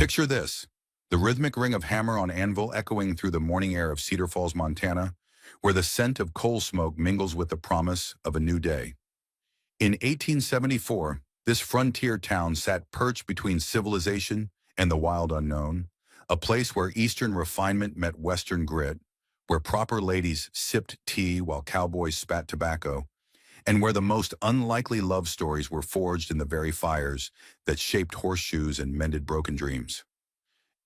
Picture this, the rhythmic ring of hammer on anvil echoing through the morning air of Cedar Falls, Montana, where the scent of coal smoke mingles with the promise of a new day. In 1874, this frontier town sat perched between civilization and the wild unknown, a place where Eastern refinement met Western grit, where proper ladies sipped tea while cowboys spat tobacco, and where the most unlikely love stories were forged in the very fires that shaped horseshoes and mended broken dreams.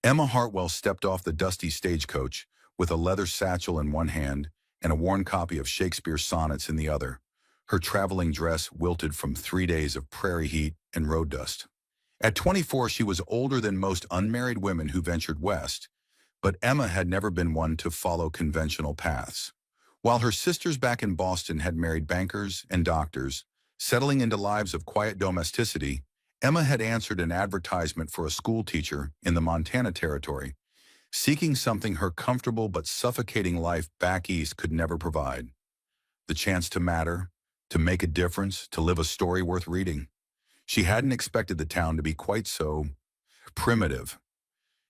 Emma Hartwell stepped off the dusty stagecoach with a leather satchel in one hand and a worn copy of Shakespeare's sonnets in the other, her traveling dress wilted from 3 days of prairie heat and road dust. At 24, she was older than most unmarried women who ventured west, but Emma had never been one to follow conventional paths. While her sisters back in Boston had married bankers and doctors, settling into lives of quiet domesticity, Emma had answered an advertisement for a school teacher in the Montana Territory, seeking something her comfortable but suffocating life back east could never provide. The chance to matter, to make a difference, to live a story worth reading. She hadn't expected the town to be quite so primitive.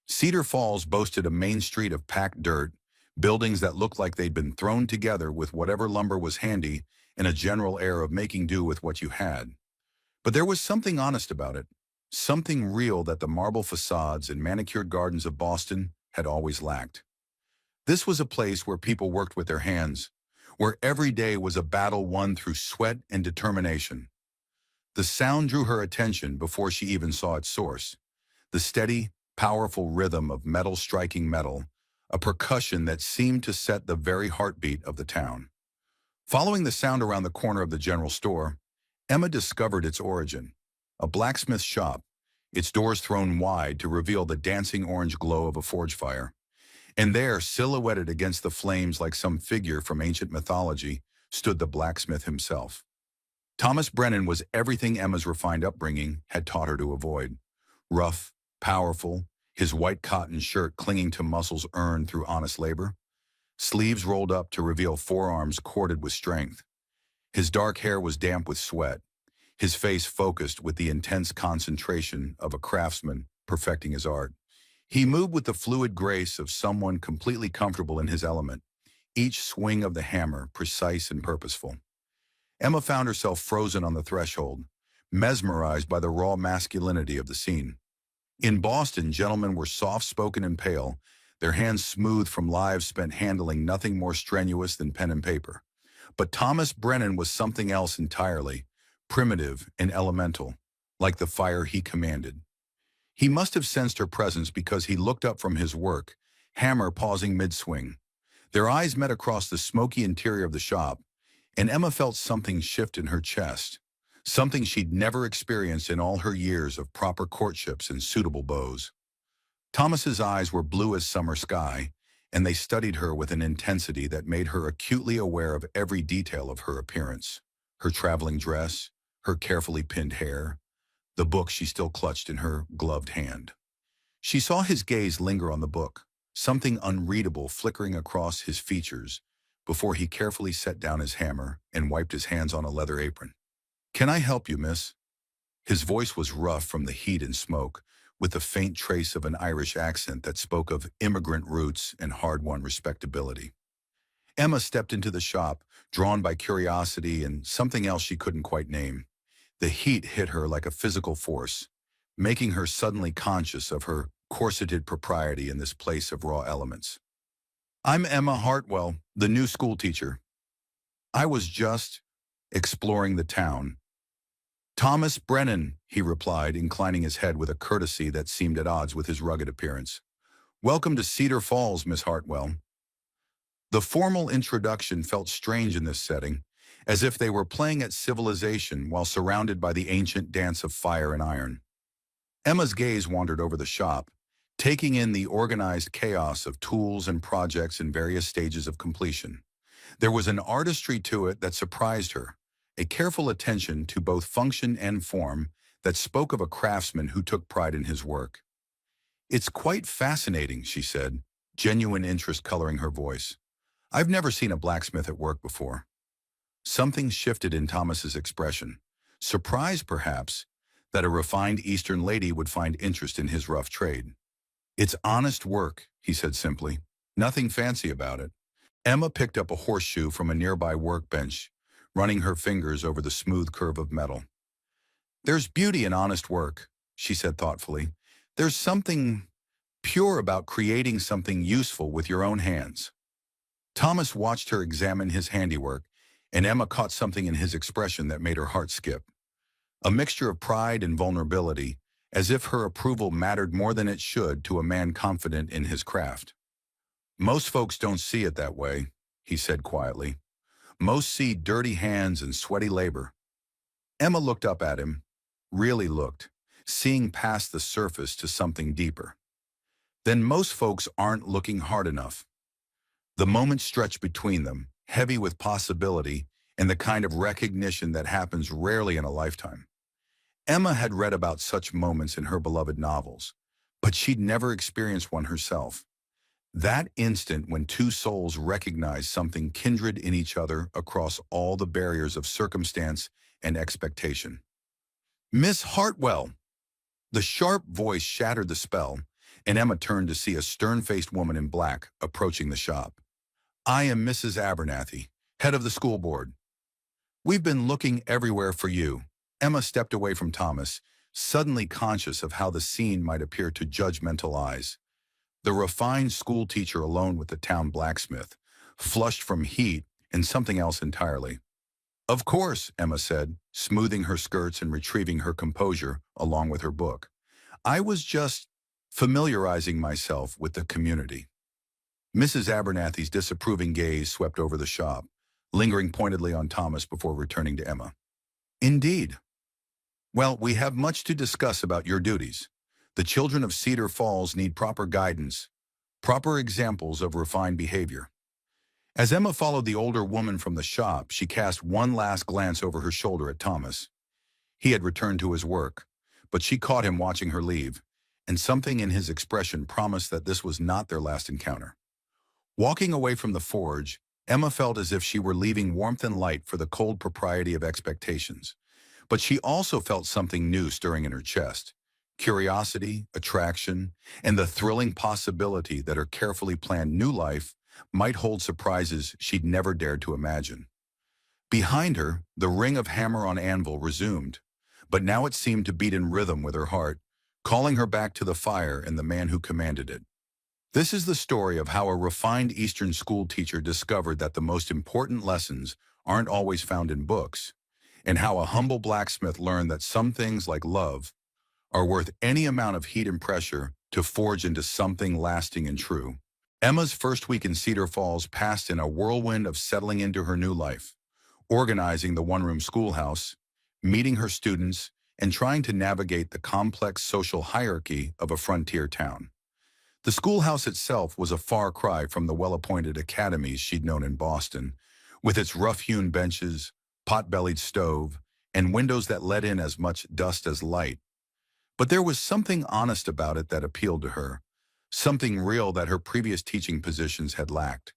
Cedar Falls boasted a main street of packed dirt, buildings that looked like they'd been thrown together with whatever lumber was handy, and a general air of making do with what you had. But there was something honest about it, something real that the marble facades and manicured gardens of Boston had always lacked. This was a place where people worked with their hands, where every day was a battle won through sweat and determination. The sound drew her attention before she even saw its source. The steady, powerful rhythm of metal striking metal, a percussion that seemed to set the very heartbeat of the town. Following the sound around the corner of the general store, Emma discovered its origin. A blacksmith shop, its doors thrown wide to reveal the dancing orange glow of a forge fire. And there, silhouetted against the flames like some figure from ancient mythology, stood the blacksmith himself. Thomas Brennan was everything Emma's refined upbringing had taught her to avoid. Rough, powerful, his white cotton shirt clinging to muscles earned through honest labor, sleeves rolled up to reveal forearms corded with strength. His dark hair was damp with sweat, his face focused with the intense concentration of a craftsman perfecting his art. He moved with the fluid grace of someone completely comfortable in his element, each swing of the hammer precise and purposeful. Emma found herself frozen on the threshold, mesmerized by the raw masculinity of the scene. In Boston, gentlemen were soft-spoken and pale, their hands smooth from lives spent handling nothing more strenuous than pen and paper. But Thomas Brennan was something else entirely, primitive and elemental, like the fire he commanded. He must have sensed her presence because he looked up from his work, hammer pausing mid-swing. Their eyes met across the smoky interior of the shop, and Emma felt something shift in her chest, something she'd never experienced in all her years of proper courtships and suitable beaux. Thomas's eyes were blue as summer sky, and they studied her with an intensity that made her acutely aware of every detail of her appearance, her traveling dress, her carefully pinned hair, the book she still clutched in her gloved hand. She saw his gaze linger on the book, something unreadable flickering across his features, before he carefully set down his hammer and wiped his hands on a leather apron. "Can I help you, miss?" His voice was rough from the heat and smoke, with a faint trace of an Irish accent that spoke of immigrant roots and hard-won respectability. Emma stepped into the shop, drawn by curiosity and something else she couldn't quite name. The heat hit her like a physical force, making her suddenly conscious of her corseted propriety in this place of raw elements. "I'm Emma Hartwell, the new school teacher. I was just exploring the town." "Thomas Brennan," he replied, inclining his head with a courtesy that seemed at odds with his rugged appearance. "Welcome to Cedar Falls, Miss Hartwell." The formal introduction felt strange in this setting, as if they were playing at civilization while surrounded by the ancient dance of fire and iron. Emma's gaze wandered over the shop, taking in the organized chaos of tools and projects in various stages of completion. There was an artistry to it that surprised her, a careful attention to both function and form that spoke of a craftsman who took pride in his work. "It's quite fascinating," she said, genuine interest coloring her voice. "I've never seen a blacksmith at work before." Something shifted in Thomas's expression. Surprise, perhaps, that a refined Eastern lady would find interest in his rough trade. "It's honest work," he said simply. "Nothing fancy about it." Emma picked up a horseshoe from a nearby workbench, running her fingers over the smooth curve of metal. "There's beauty in honest work," she said thoughtfully. "There's something pure about creating something useful with your own hands." Thomas watched her examine his handiwork, and Emma caught something in his expression that made her heart skip. A mixture of pride and vulnerability, as if her approval mattered more than it should to a man confident in his craft. "Most folks don't see it that way," he said quietly. "Most see dirty hands and sweaty labor." Emma looked up at him, really looked, seeing past the surface to something deeper. "Then most folks aren't looking hard enough." The moment stretched between them, heavy with possibility and the kind of recognition that happens rarely in a lifetime. Emma had read about such moments in her beloved novels, but she'd never experienced one herself. That instant when two souls recognize something kindred in each other across all the barriers of circumstance and expectation. "Miss Hartwell!" The sharp voice shattered the spell, and Emma turned to see a stern-faced woman in black approaching the shop. "I am Mrs. Abernathy, head of the school board. We've been looking everywhere for you." Emma stepped away from Thomas, suddenly conscious of how the scene might appear to judgmental eyes. The refined school teacher alone with the town blacksmith, flushed from heat and something else entirely. "Of course," Emma said, smoothing her skirts and retrieving her composure along with her book. "I was just familiarizing myself with the community." Mrs. Abernathy's disapproving gaze swept over the shop, lingering pointedly on Thomas before returning to Emma. "Indeed. Well, we have much to discuss about your duties. The children of Cedar Falls need proper guidance, proper examples of refined behavior." As Emma followed the older woman from the shop, she cast one last glance over her shoulder at Thomas. He had returned to his work, but she caught him watching her leave, and something in his expression promised that this was not their last encounter. Walking away from the forge, Emma felt as if she were leaving warmth and light for the cold propriety of expectations. But she also felt something new stirring in her chest. Curiosity, attraction, and the thrilling possibility that her carefully planned new life might hold surprises she'd never dared to imagine. Behind her, the ring of hammer on anvil resumed, but now it seemed to beat in rhythm with her heart, calling her back to the fire and the man who commanded it. This is the story of how a refined Eastern school teacher discovered that the most important lessons aren't always found in books, and how a humble blacksmith learned that some things like love are worth any amount of heat and pressure to forge into something lasting and true. Emma's first week in Cedar Falls passed in a whirlwind of settling into her new life, organizing the one-room schoolhouse, meeting her students, and trying to navigate the complex social hierarchy of a frontier town. The schoolhouse itself was a far cry from the well-appointed academies she'd known in Boston, with its rough-hewn benches, pot-bellied stove, and windows that let in as much dust as light. But there was something honest about it that appealed to her, something real that her previous teaching positions had lacked.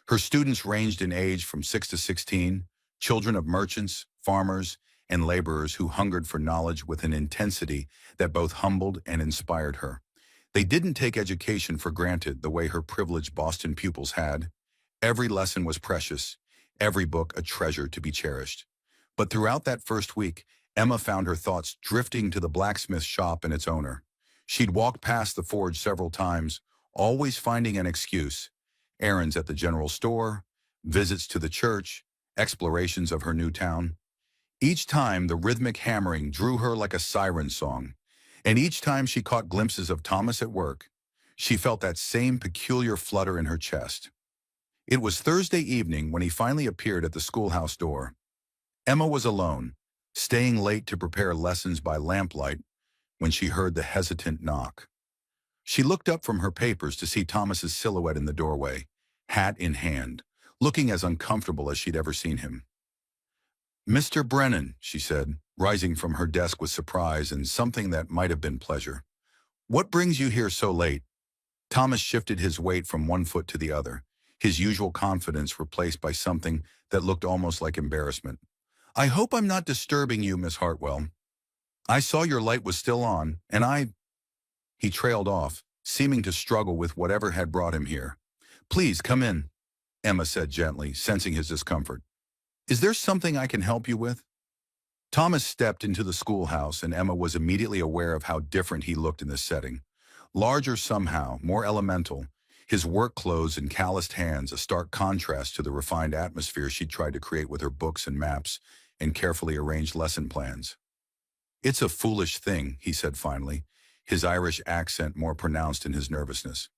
Her students ranged in age from 6 to 16, children of merchants, farmers, and laborers who hungered for knowledge with an intensity that both humbled and inspired her. They didn't take education for granted the way her privileged Boston pupils had. Every lesson was precious, every book a treasure to be cherished. But throughout that first week, Emma found her thoughts drifting to the blacksmith shop and its owner. She'd walked past the forge several times, always finding an excuse: errands at the general store, visits to the church, explorations of her new town. Each time, the rhythmic hammering drew her like a siren song, and each time she caught glimpses of Thomas at work, she felt that same peculiar flutter in her chest. It was Thursday evening when he finally appeared at the schoolhouse door. Emma was alone, staying late to prepare lessons by lamplight, when she heard the hesitant knock. She looked up from her papers to see Thomas's silhouette in the doorway, hat in hand, looking as uncomfortable as she'd ever seen him. "Mr. Brennan," she said, rising from her desk with surprise and something that might have been pleasure. "What brings you here so late?" Thomas shifted his weight from one foot to the other, his usual confidence replaced by something that looked almost like embarrassment. "I hope I'm not disturbing you, Miss Hartwell." I saw your light was still on, and I—" He trailed off, seeming to struggle with whatever had brought him here. "Please, come in," Emma said gently, sensing his discomfort. "Is there something I can help you with?" Thomas stepped into the schoolhouse, and Emma was immediately aware of how different he looked in this setting. Larger somehow, more elemental, his work clothes and calloused hands a stark contrast to the refined atmosphere she'd tried to create with her books and maps and carefully arranged lesson plans. "It's a foolish thing," he said finally, his Irish accent more pronounced in his nervousness.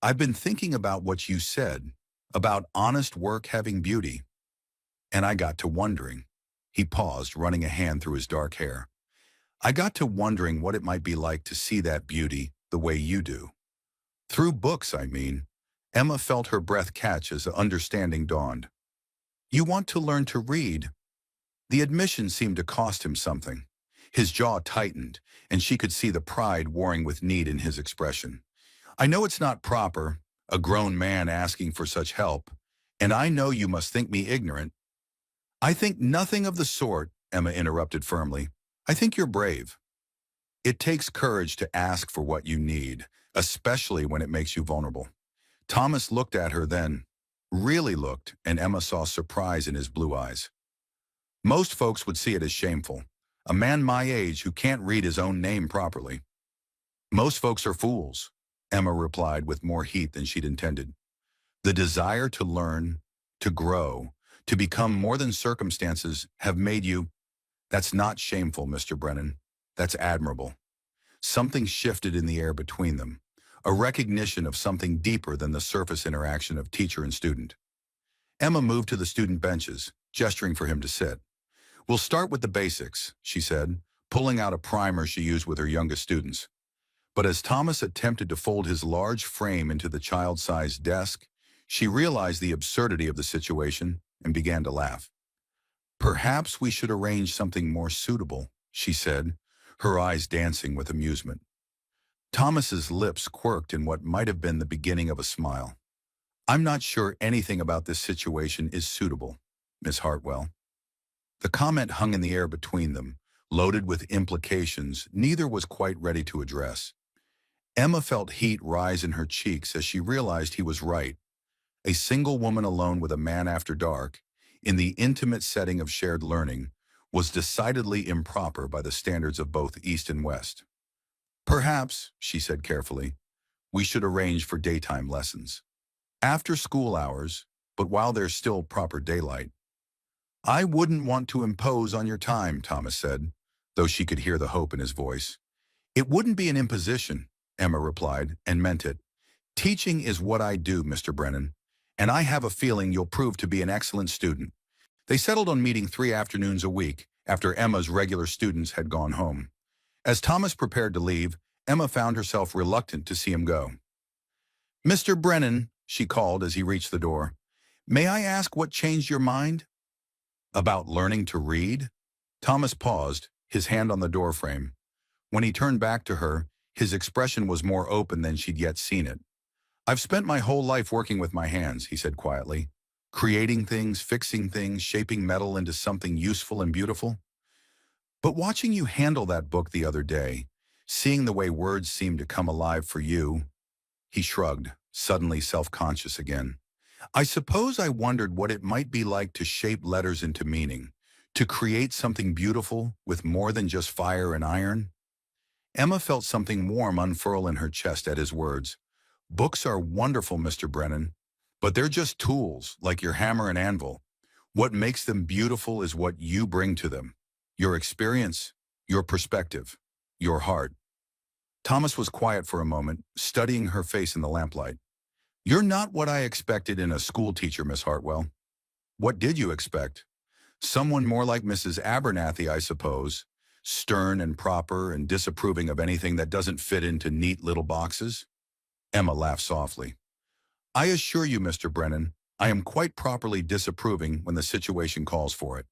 "I've been thinking about what you said, about honest work having beauty. And I got to wondering." He paused, running a hand through his dark hair. "I got to wondering what it might be like to see that beauty the way you do. Through books, I mean." Emma felt her breath catch as the understanding dawned. "You want to learn to read?" The admission seemed to cost him something. His jaw tightened, and she could see the pride warring with need in his expression. "I know it's not proper, a grown man asking for such help, and I know you must think me ignorant." "I think nothing of the sort," Emma interrupted firmly. "I think you're brave. It takes courage to ask for what you need, especially when it makes you vulnerable." Thomas looked at her then, really looked, and Emma saw surprise in his blue eyes. "Most folks would see it as shameful. A man my age who can't read his own name properly." "Most folks are fools," Emma replied with more heat than she'd intended. "The desire to learn, to grow, to become more than circumstances have made you—" "That's not shameful, Mr. Brennan. That's admirable." Something shifted in the air between them, a recognition of something deeper than the surface interaction of teacher and student. Emma moved to the student benches, gesturing for him to sit. "We'll start with the basics," she said, pulling out a primer she used with her youngest students. But as Thomas attempted to fold his large frame into the child-sized desk, she realized the absurdity of the situation and began to laugh. "Perhaps we should arrange something more suitable," she said, her eyes dancing with amusement. Thomas's lips quirked in what might have been the beginning of a smile. "I'm not sure anything about this situation is suitable, Miss Hartwell." The comment hung in the air between them, loaded with implications neither was quite ready to address. Emma felt heat rise in her cheeks as she realized he was right. A single woman alone with a man after dark, in the intimate setting of shared learning, was decidedly improper by the standards of both East and West. "Perhaps," she said carefully, "we should arrange for daytime lessons. After school hours, but while there's still proper daylight." "I wouldn't want to impose on your time," Thomas said, though she could hear the hope in his voice. "It wouldn't be an imposition," Emma replied, and meant it. "Teaching is what I do, Mr. Brennan, and I have a feeling you'll prove to be an excellent student." They settled on meeting 3 afternoons a week after Emma's regular students had gone home. As Thomas prepared to leave, Emma found herself reluctant to see him go. "Mr. Brennan," she called as he reached the door, "may I ask what changed your mind?" "About learning to read?" Thomas paused, his hand on the doorframe. When he turned back to her, his expression was more open than she'd yet seen it. "I've spent my whole life working with my hands," he said quietly. "Creating things, fixing things, shaping metal into something useful and beautiful. But watching you handle that book the other day, seeing the way words seemed to come alive for you—" He shrugged, suddenly self-conscious again. "I suppose I wondered what it might be like to shape letters into meaning, to create something beautiful with more than just fire and iron." Emma felt something warm unfurl in her chest at his words. "Books are wonderful, Mr. Brennan, but they're just tools, like your hammer and anvil. What makes them beautiful is what you bring to them. Your experience, your perspective, your heart." Thomas was quiet for a moment, studying her face in the lamplight. "You're not what I expected in a school teacher, Miss Hartwell." "What did you expect?" "Someone more like Mrs. Abernathy, I suppose. Stern and proper and disapproving of anything that doesn't fit into neat little boxes." Emma laughed softly. "I assure you, Mr. Brennan, I am quite properly disapproving when the situation calls for it.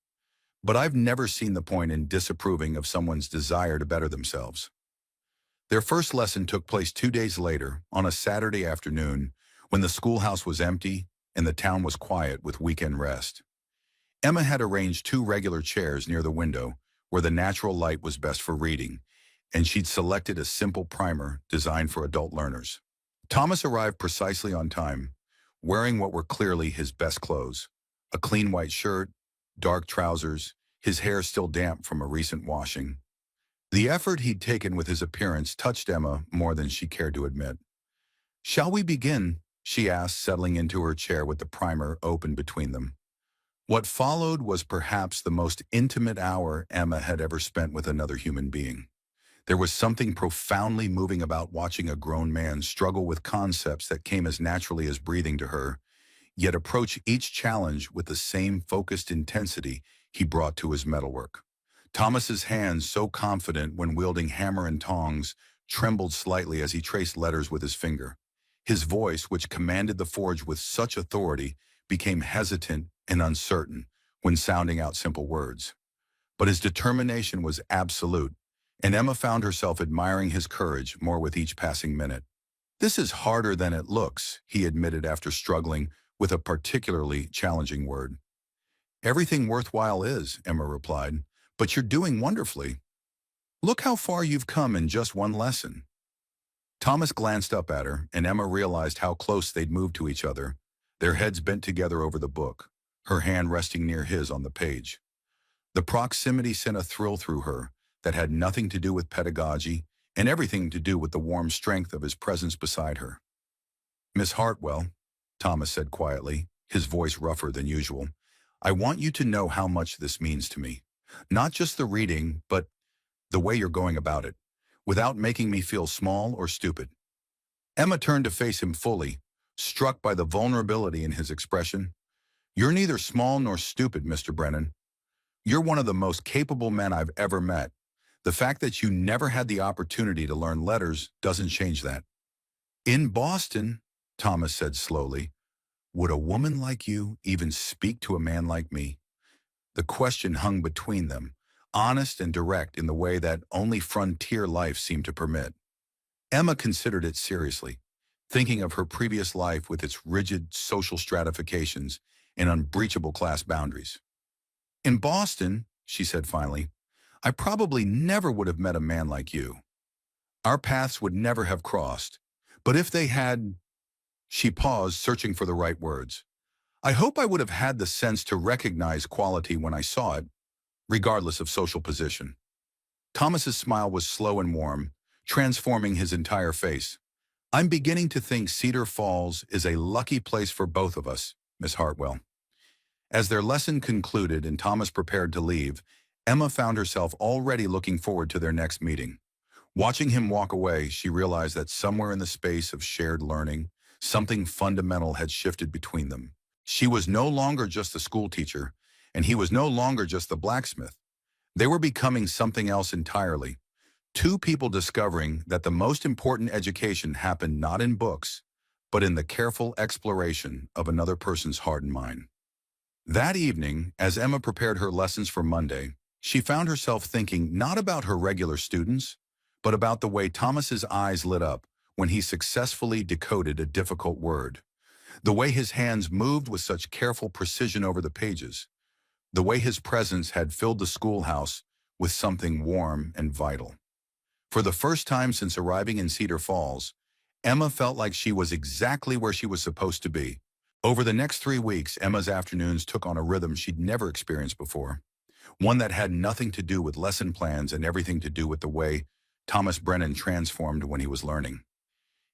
But I've never seen the point in disapproving of someone's desire to better themselves." Their first lesson took place 2 days later, on a Saturday afternoon, when the schoolhouse was empty and the town was quiet with weekend rest. Emma had arranged 2 regular chairs near the window, where the natural light was best for reading, and she'd selected a simple primer designed for adult learners. Thomas arrived precisely on time, wearing what were clearly his best clothes: a clean white shirt, dark trousers, his hair still damp from a recent washing. The effort he'd taken with his appearance touched Emma more than she cared to admit. "Shall we begin?" she asked, settling into her chair with the primer open between them. What followed was perhaps the most intimate hour Emma had ever spent with another human being. There was something profoundly moving about watching a grown man struggle with concepts that came as naturally as breathing to her, yet approach each challenge with the same focused intensity he brought to his metalwork. Thomas's hands, so confident when wielding hammer and tongs, trembled slightly as he traced letters with his finger. His voice, which commanded the forge with such authority, became hesitant and uncertain when sounding out simple words. But his determination was absolute, and Emma found herself admiring his courage more with each passing minute. "This is harder than it looks," he admitted after struggling with a particularly challenging word. "Everything worthwhile is," Emma replied, "but you're doing wonderfully. Look how far you've come in just one lesson." Thomas glanced up at her, and Emma realized how close they'd moved to each other, their heads bent together over the book, her hand resting near his on the page. The proximity sent a thrill through her that had nothing to do with pedagogy and everything to do with the warm strength of his presence beside her. "Miss Hartwell," Thomas said quietly, his voice rougher than usual, "I want you to know how much this means to me. Not just the reading, but the way you're going about it, without making me feel small or stupid." Emma turned to face him fully, struck by the vulnerability in his expression. "You're neither small nor stupid, Mr. Brennan. You're one of the most capable men I've ever met. The fact that you never had the opportunity to learn letters doesn't change that." "In Boston," Thomas said slowly, "would a woman like you even speak to a man like me?" The question hung between them, honest and direct in the way that only frontier life seemed to permit. Emma considered it seriously, thinking of her previous life with its rigid social stratifications and unbreachable class boundaries. "In Boston," she said finally, "I probably never would have met a man like you. Our paths would never have crossed. But if they had—" She paused, searching for the right words. "I hope I would have had the sense to recognize quality when I saw it, regardless of social position." Thomas's smile was slow and warm, transforming his entire face. "I'm beginning to think Cedar Falls is a lucky place for both of us, Miss Hartwell." As their lesson concluded and Thomas prepared to leave, Emma found herself already looking forward to their next meeting. Watching him walk away, she realized that somewhere in the space of shared learning, something fundamental had shifted between them. She was no longer just the school teacher, and he was no longer just the blacksmith. They were becoming something else entirely. Two people discovering that the most important education happened not in books, but in the careful exploration of another person's heart and mind. That evening, as Emma prepared her lessons for Monday, she found herself thinking not about her regular students, but about the way Thomas's eyes lit up when he successfully decoded a difficult word, the way his hands moved with such careful precision over the pages, the way his presence had filled the schoolhouse with something warm and vital. For the first time since arriving in Cedar Falls, Emma felt like she was exactly where she was supposed to be. Over the next 3 weeks, Emma's afternoons took on a rhythm she'd never experienced before, one that had nothing to do with lesson plans and everything to do with the way Thomas Brennan transformed when he was learning.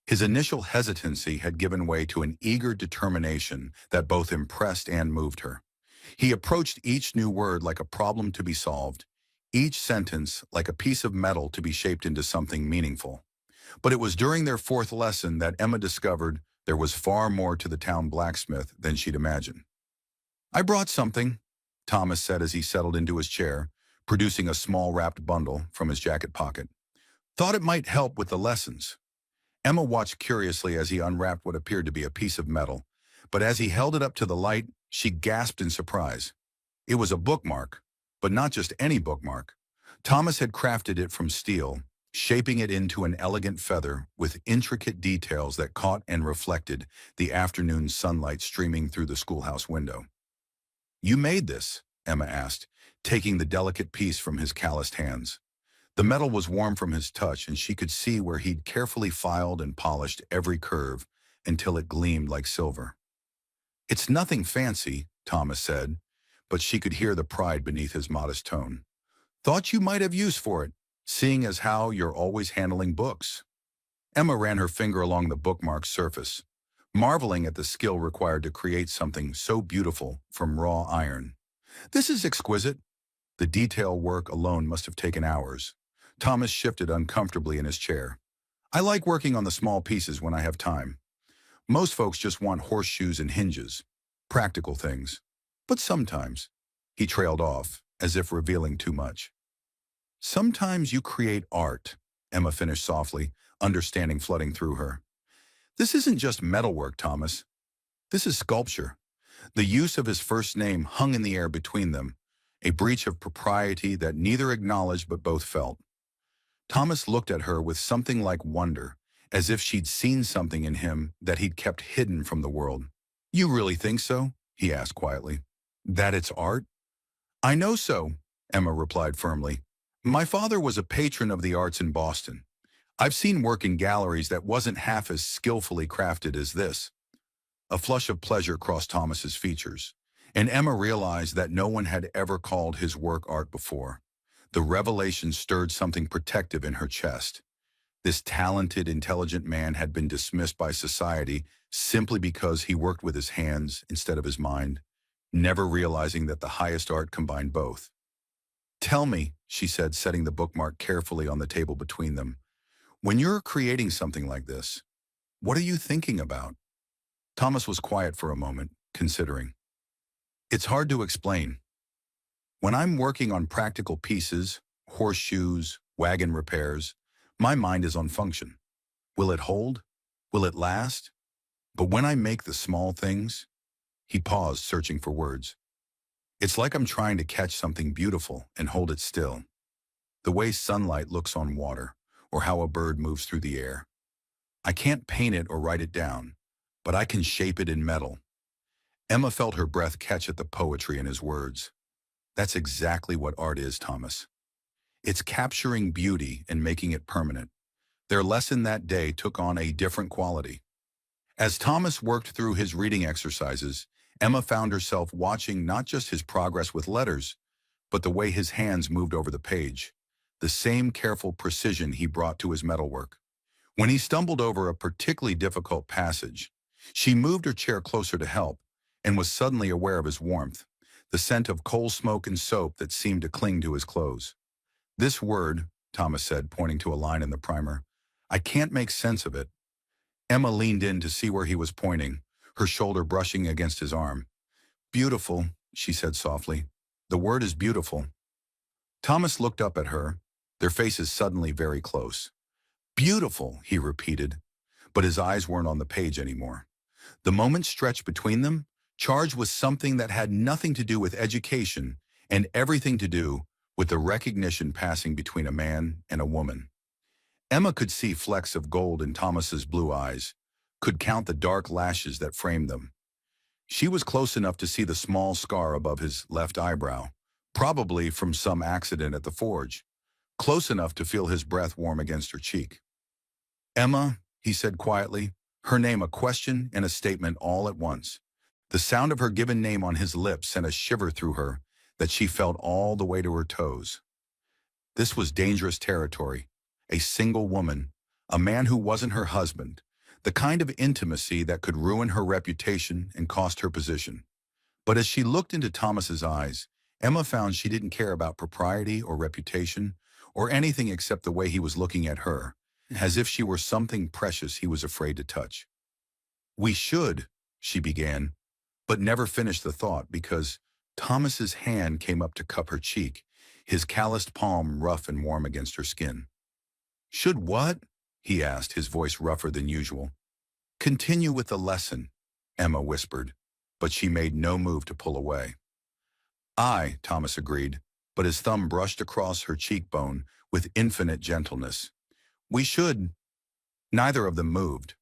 His initial hesitancy had given way to an eager determination that both impressed and moved her. He approached each new word like a problem to be solved, each sentence like a piece of metal to be shaped into something meaningful. But it was during their 4th lesson that Emma discovered there was far more to the town blacksmith than she'd imagined. "I brought something," Thomas said as he settled into his chair, producing a small wrapped bundle from his jacket pocket. "Thought it might help with the lessons." Emma watched curiously as he unwrapped what appeared to be a piece of metal, but as he held it up to the light, she gasped in surprise. It was a bookmark, but not just any bookmark. Thomas had crafted it from steel, shaping it into an elegant feather with intricate details that caught and reflected the afternoon sunlight streaming through the schoolhouse window. "You made this," Emma asked, taking the delicate piece from his calloused hands. The metal was warm from his touch, and she could see where he'd carefully filed and polished every curve until it gleamed like silver. "It's nothing fancy," Thomas said, but she could hear the pride beneath his modest tone. "Thought you might have use for it, seeing as how you're always handling books." Emma ran her finger along the bookmark's surface, marveling at the skill required to create something so beautiful from raw iron. "This is exquisite." The detail work alone must have taken hours. Thomas shifted uncomfortably in his chair. "I like working on the small pieces when I have time. Most folks just want horseshoes and hinges, practical things. But sometimes," he trailed off, as if revealing too much. "Sometimes you create art," Emma finished softly, understanding flooding through her. "This isn't just metalwork, Thomas. This is sculpture." The use of his first name hung in the air between them, a breach of propriety that neither acknowledged but both felt. Thomas looked at her with something like wonder, as if she'd seen something in him that he'd kept hidden from the world. "You really think so?" he asked quietly. "That it's art?" "I know so," Emma replied firmly. "My father was a patron of the arts in Boston. I've seen work in galleries that wasn't half as skillfully crafted as this." A flush of pleasure crossed Thomas's features, and Emma realized that no one had ever called his work art before. The revelation stirred something protective in her chest. This talented, intelligent man had been dismissed by society simply because he worked with his hands instead of his mind, never realizing that the highest art combined both. "Tell me," she said, setting the bookmark carefully on the table between them, "when you're creating something like this, what are you thinking about?" Thomas was quiet for a moment, considering. "It's hard to explain. When I'm working on practical pieces, horseshoes, wagon repairs, my mind is on function. Will it hold? Will it last? But when I make the small things," he paused, searching for words, "it's like I'm trying to catch something beautiful and hold it still. The way sunlight looks on water, or how a bird moves through the air. I can't paint it or write it down, but I can shape it in metal." Emma felt her breath catch at the poetry in his words. "That's exactly what art is, Thomas. It's capturing beauty and making it permanent." Their lesson that day took on a different quality. As Thomas worked through his reading exercises, Emma found herself watching not just his progress with letters, but the way his hands moved over the page, the same careful precision he brought to his metalwork. When he stumbled over a particularly difficult passage, she moved her chair closer to help and was suddenly aware of his warmth, the scent of coal smoke and soap that seemed to cling to his clothes. "This word," Thomas said, pointing to a line in the primer, "I can't make sense of it." Emma leaned in to see where he was pointing, her shoulder brushing against his arm. "Beautiful," she said softly. "The word is beautiful." Thomas looked up at her, their faces suddenly very close. "Beautiful," he repeated, but his eyes weren't on the page anymore. The moment stretched between them, charged with something that had nothing to do with education and everything to do with the recognition passing between a man and a woman. Emma could see flecks of gold in Thomas's blue eyes, could count the dark lashes that framed them. She was close enough to see the small scar above his left eyebrow, probably from some accident at the forge, close enough to feel his breath warm against her cheek. "Emma," he said quietly, her name a question and a statement all at once. The sound of her given name on his lips sent a shiver through her that she felt all the way to her toes. This was dangerous territory. A single woman, a man who wasn't her husband, the kind of intimacy that could ruin her reputation and cost her position. But as she looked into Thomas's eyes, Emma found she didn't care about propriety or reputation or anything except the way he was looking at her, as if she were something precious he was afraid to touch. "We should," she began, but never finished the thought because Thomas's hand came up to cup her cheek, his calloused palm rough and warm against her skin. "Should what?" he asked, his voice rougher than usual. "Continue with the lesson," Emma whispered, but she made no move to pull away. "Aye," Thomas agreed, but his thumb brushed across her cheekbone with infinite gentleness. "We should." Neither of them moved.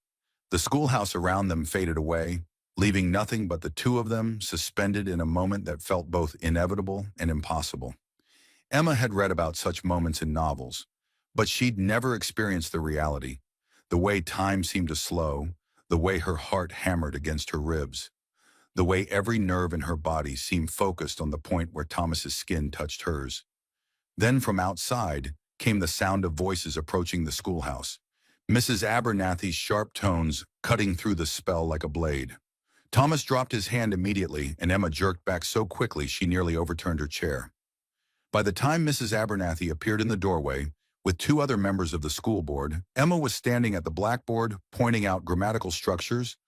The schoolhouse around them faded away, leaving nothing but the two of them suspended in a moment that felt both inevitable and impossible. Emma had read about such moments in novels, but she'd never experienced the reality, the way time seemed to slow, the way her heart hammered against her ribs, the way every nerve in her body seemed focused on the point where Thomas's skin touched hers. Then from outside came the sound of voices approaching the schoolhouse, Mrs. Abernathy's sharp tones cutting through the spell like a blade. Thomas dropped his hand immediately, and Emma jerked back so quickly she nearly overturned her chair. By the time Mrs. Abernathy appeared in the doorway, with two other members of the school board, Emma was standing at the blackboard pointing out grammatical structures,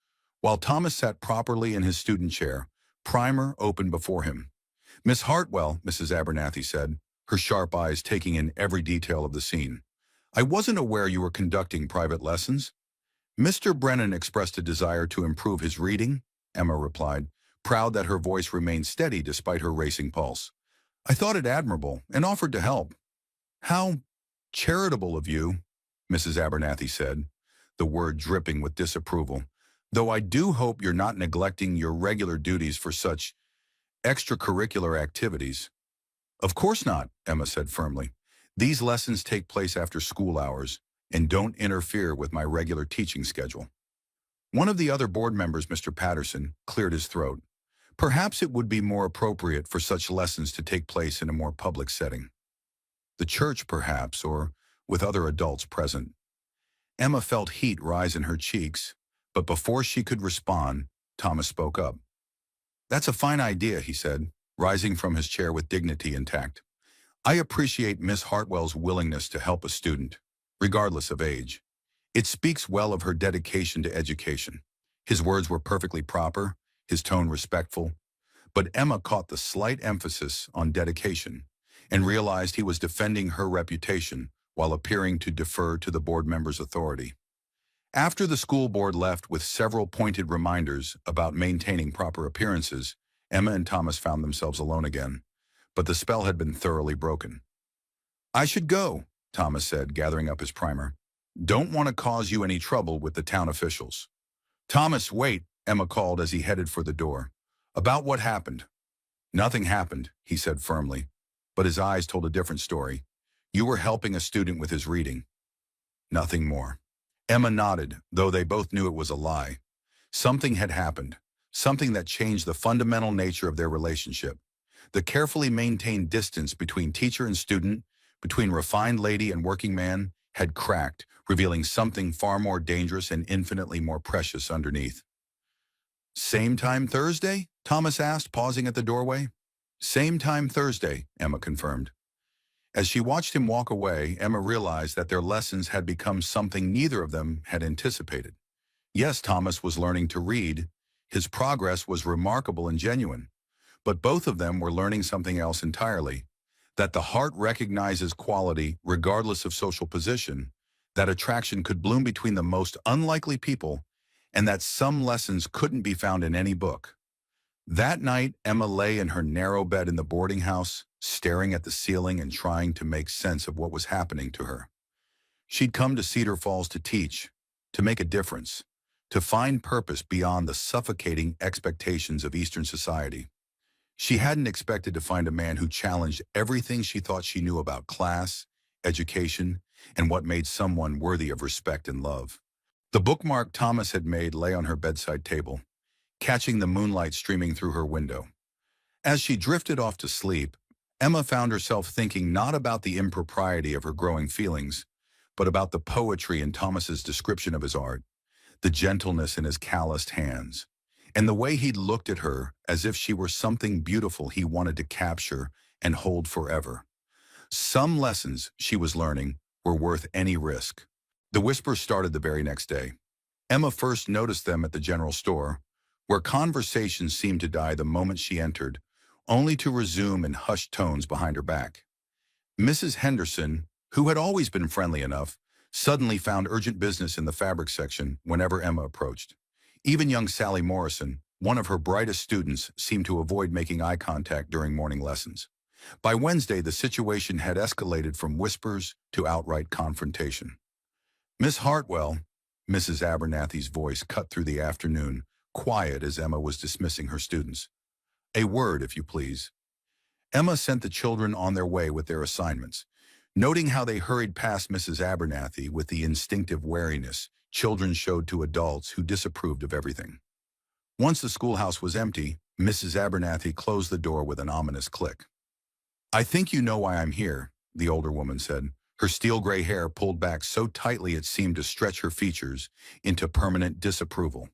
while Thomas sat properly in his student chair, primer open before him. "Miss Hartwell," Mrs. Abernathy said, her sharp eyes taking in every detail of the scene. "I wasn't aware you were conducting private lessons." "Mr. Brennan expressed a desire to improve his reading," Emma replied, proud that her voice remained steady despite her racing pulse. "I thought it admirable and offered to help." "How charitable of you," Mrs. Abernathy said, the word dripping with disapproval, "though I do hope you're not neglecting your regular duties for such extracurricular activities." "Of course not," Emma said firmly. "These lessons take place after school hours and don't interfere with my regular teaching schedule." One of the other board members, Mr. Patterson, cleared his throat. "Perhaps it would be more appropriate for such lessons to take place in a more public setting. The church, perhaps, or with other adults present." Emma felt heat rise in her cheeks, but before she could respond, Thomas spoke up. "That's a fine idea," he said, rising from his chair with dignity intact. "I appreciate Miss Hartwell's willingness to help a student, regardless of age. It speaks well of her dedication to education." His words were perfectly proper, his tone respectful, but Emma caught the slight emphasis on dedication and realized he was defending her reputation while appearing to defer to the board member's authority. After the school board left with several pointed reminders about maintaining proper appearances, Emma and Thomas found themselves alone again, but the spell had been thoroughly broken. "I should go," Thomas said, gathering up his primer. "Don't want to cause you any trouble with the town officials." "Thomas, wait," Emma called as he headed for the door. "About what happened?" "Nothing happened," he said firmly, but his eyes told a different story. "You were helping a student with his reading." "Nothing more." Emma nodded, though they both knew it was a lie. Something had happened, something that changed the fundamental nature of their relationship. The carefully maintained distance between teacher and student, between refined lady and working man, had cracked, revealing something far more dangerous and infinitely more precious underneath. "Same time Thursday?" Thomas asked, pausing at the doorway. "Same time Thursday," Emma confirmed. As she watched him walk away, Emma realized that their lessons had become something neither of them had anticipated. Yes, Thomas was learning to read. His progress was remarkable and genuine. But both of them were learning something else entirely, that the heart recognizes quality regardless of social position, that attraction could bloom between the most unlikely people, and that some lessons couldn't be found in any book. That night, Emma lay in her narrow bed in the boarding house, staring at the ceiling and trying to make sense of what was happening to her. She'd come to Cedar Falls to teach, to make a difference, to find purpose beyond the suffocating expectations of Eastern society. She hadn't expected to find a man who challenged everything she thought she knew about class, education, and what made someone worthy of respect and love. The bookmark Thomas had made lay on her bedside table, catching the moonlight streaming through her window. As she drifted off to sleep, Emma found herself thinking not about the impropriety of her growing feelings, but about the poetry in Thomas's description of his art, the gentleness in his calloused hands, and the way he'd looked at her as if she were something beautiful he wanted to capture and hold forever. Some lessons, she was learning, were worth any risk. The whispers started the very next day. Emma first noticed them at the general store, where conversations seemed to die the moment she entered, only to resume in hushed tones behind her back. Mrs. Henderson, who had always been friendly enough, suddenly found urgent business in the fabric section whenever Emma approached. Even young Sally Morrison, one of her brightest students, seemed to avoid making eye contact during morning lessons. By Wednesday, the situation had escalated from whispers to outright confrontation. "Miss Hartwell," Mrs. Abernathy's voice cut through the afternoon quiet as Emma was dismissing her students. "A word, if you please." Emma sent the children on their way with their assignments. Noting how they hurried past Mrs. Abernathy with the instinctive wariness children showed to adults who disapproved of everything. Once the schoolhouse was empty, Mrs. Abernathy closed the door with an ominous click. "I think you know why I'm here," the older woman said, her steel-gray hair pulled back so tightly it seemed to stretch her features into permanent disapproval.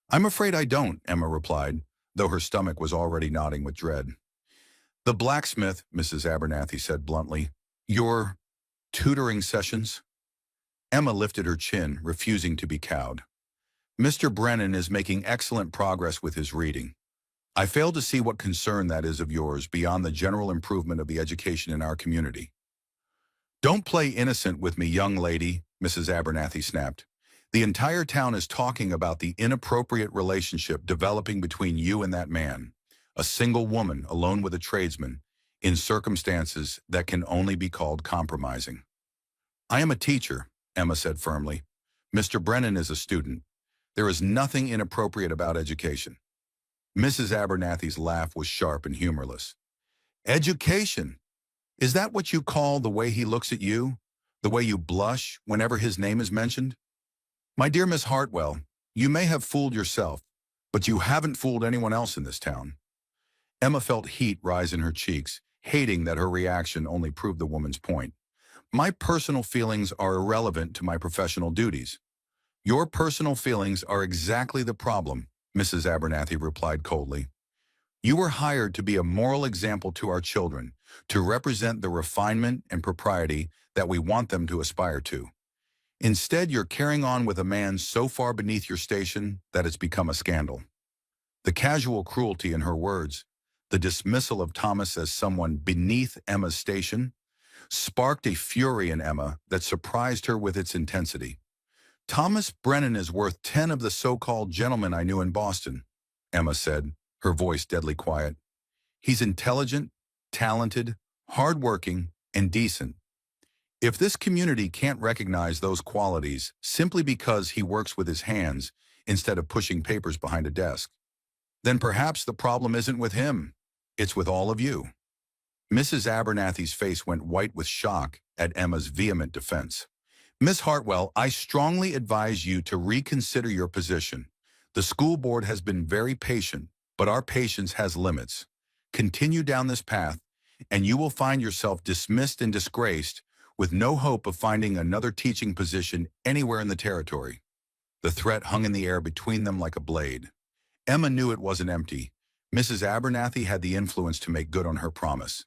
"I'm afraid I don't," Emma replied, though her stomach was already nodding with dread. "The blacksmith," Mrs. Abernathy said bluntly. "Your tutoring sessions?" Emma lifted her chin, refusing to be cowed. "Mr. Brennan is making excellent progress with his reading. I fail to see what concern that is of yours beyond the general improvement of the education in our community." "Don't play innocent with me, young lady," Mrs. Abernathy snapped. "The entire town is talking about the inappropriate relationship developing between you and that man, a single woman alone with a tradesman, in circumstances that can only be called compromising." "I am a teacher," Emma said firmly. "Mr. Brennan is a student. There is nothing inappropriate about education." Mrs. Abernathy's laugh was sharp and humorless. "Education? Is that what you call the way he looks at you? The way you blush whenever his name is mentioned? My dear Miss Hartwell, you may have fooled yourself, but you haven't fooled anyone else in this town." Emma felt heat rise in her cheeks, hating that her reaction only proved the woman's point. "My personal feelings are irrelevant to my professional duties." "Your personal feelings are exactly the problem," Mrs. Abernathy replied coldly. "You were hired to be a moral example to our children, to represent the refinement and propriety that we want them to aspire to. Instead, you're carrying on with a man so far beneath your station that it's become a scandal." The casual cruelty in her words, the dismissal of Thomas as someone beneath Emma's station, sparked a fury in Emma that surprised her with its intensity. "Thomas Brennan is worth 10 of the so-called gentlemen I knew in Boston," Emma said, her voice deadly quiet. "He's intelligent, talented, hardworking, and decent. If this community can't recognize those qualities simply because he works with his hands instead of pushing papers behind a desk, then perhaps the problem isn't with him, it's with all of you." Mrs. Abernathy's face went white with shock at Emma's vehement defense. "Miss Hartwell, I strongly advise you to reconsider your position. The school board has been very patient, but our patience has limits. Continue down this path, and you will find yourself dismissed and disgraced with no hope of finding another teaching position anywhere in the territory." The threat hung in the air between them like a blade. Emma knew it wasn't empty. Mrs. Abernathy had the influence to make good on her promise.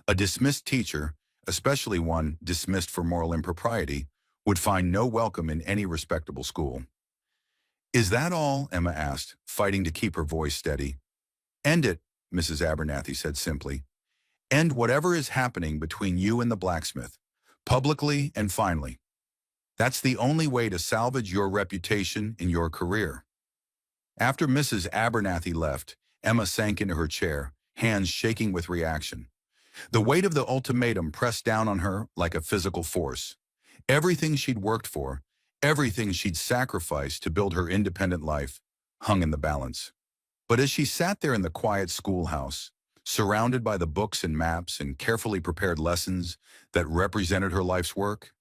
A dismissed teacher, especially one dismissed for moral impropriety, would find no welcome in any respectable school. "Is that all?" Emma asked, fighting to keep her voice steady. "End it," Mrs. Abernathy said simply. "End whatever is happening between you and the blacksmith, publicly and finally. That's the only way to salvage your reputation in your career." After Mrs. Abernathy left, Emma sank into her chair, hands shaking with reaction. The weight of the ultimatum pressed down on her like a physical force. Everything she'd worked for, everything she'd sacrificed to build her independent life, hung in the balance. But as she sat there in the quiet schoolhouse, surrounded by the books and maps and carefully prepared lessons that represented her life's work,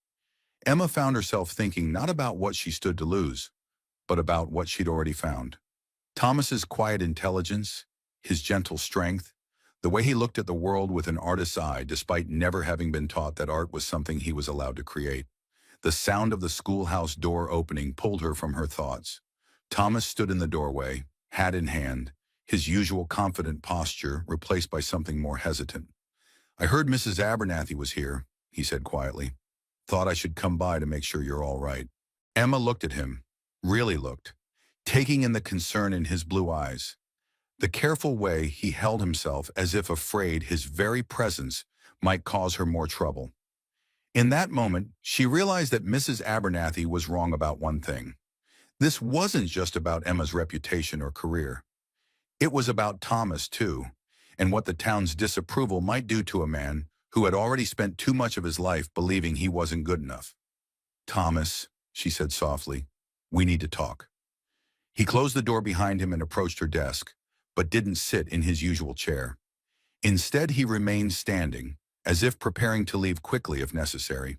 Emma found herself thinking not about what she stood to lose, but about what she'd already found. Thomas's quiet intelligence, his gentle strength, the way he looked at the world with an artist's eye despite never having been taught that art was something he was allowed to create. The sound of the schoolhouse door opening pulled her from her thoughts. Thomas stood in the doorway, hat in hand, his usual confident posture replaced by something more hesitant. "I heard Mrs. Abernathy was here," he said quietly. "Thought I should come by to make sure you're all right." Emma looked at him, really looked, taking in the concern in his blue eyes. The careful way he held himself as if afraid his very presence might cause her more trouble. In that moment, she realized that Mrs. Abernathy was wrong about one thing. This wasn't just about Emma's reputation or career. It was about Thomas, too, and what the town's disapproval might do to a man who had already spent too much of his life believing he wasn't good enough. "Thomas," she said softly, "we need to talk." He closed the door behind him and approached her desk, but didn't sit in his usual chair. Instead, he remained standing, as if preparing to leave quickly if necessary.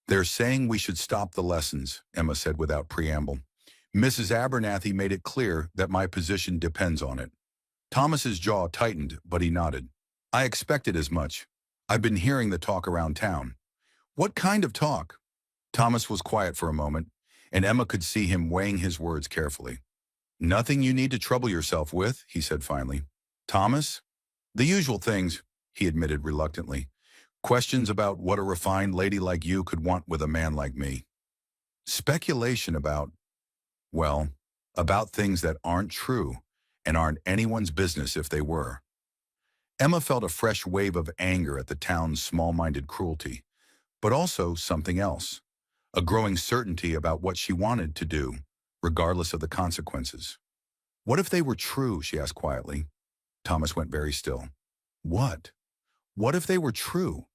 "They're saying we should stop the lessons," Emma said without preamble. "Mrs. Abernathy made it clear that my position depends on it." Thomas's jaw tightened, but he nodded. "I expected as much. I've been hearing the talk around town." "What kind of talk?" Thomas was quiet for a moment, and Emma could see him weighing his words carefully. "Nothing you need to trouble yourself with," he said finally. "Thomas?" "The usual things," he admitted reluctantly. "Questions about what a refined lady like you could want with a man like me. Speculation about, well, about things that aren't true and aren't anyone's business if they were." Emma felt a fresh wave of anger at the town's small-minded cruelty, but also something else, a growing certainty about what she wanted to do, regardless of the consequences. "What if they were true?" she asked quietly. Thomas went very still. "What? What if they were true?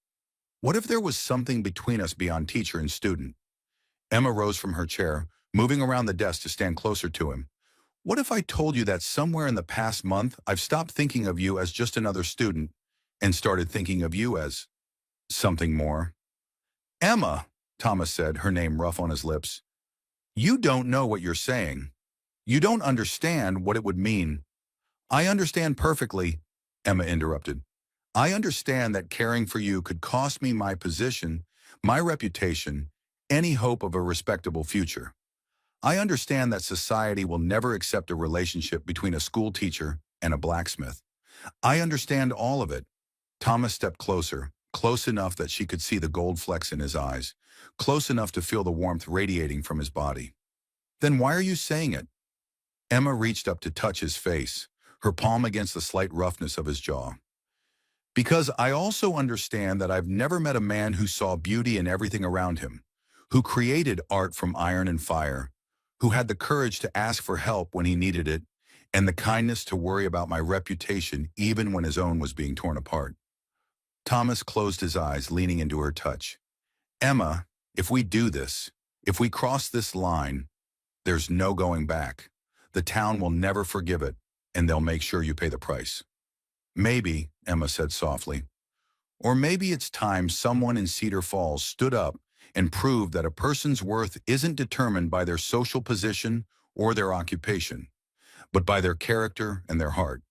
What if there was something between us beyond teacher and student?" Emma rose from her chair, moving around the desk to stand closer to him. "What if I told you that somewhere in the past month I've stopped thinking of you as just another student and started thinking of you as something more?" "Emma," Thomas said, her name rough on his lips, "you don't know what you're saying. You don't understand what it would mean." "I understand perfectly," Emma interrupted. "I understand that caring for you could cost me my position, my reputation, any hope of a respectable future. I understand that society will never accept a relationship between a school teacher and a blacksmith. I understand all of it." Thomas stepped closer, close enough that she could see the gold flecks in his eyes, close enough to feel the warmth radiating from his body. "Then why are you saying it?" Emma reached up to touch his face, her palm against the slight roughness of his jaw. "Because I also understand that I've never met a man who saw beauty in everything around him, who created art from iron and fire, who had the courage to ask for help when he needed it, and the kindness to worry about my reputation even when his own was being torn apart." Thomas closed his eyes, leaning into her touch. "Emma, if we do this, if we cross this line, there's no going back. The town will never forgive it, and they'll make sure you pay the price." "Maybe," Emma said softly, "or maybe it's time someone in Cedar Falls stood up and proved that a person's worth isn't determined by their social position or their occupation, but by their character and their heart."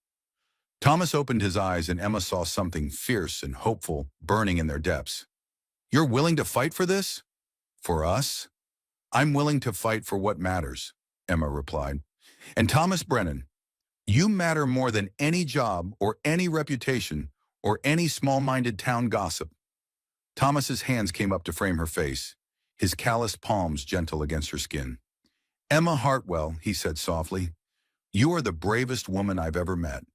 Thomas opened his eyes and Emma saw something fierce and hopeful burning in their depths. "You're willing to fight for this? For us?" "I'm willing to fight for what matters," Emma replied. "And Thomas Brennan, you matter more than any job or any reputation or any small-minded town gossip." Thomas's hands came up to frame her face, his calloused palms gentle against her skin. "Emma Hartwell," he said softly, "you are the bravest woman I've ever met."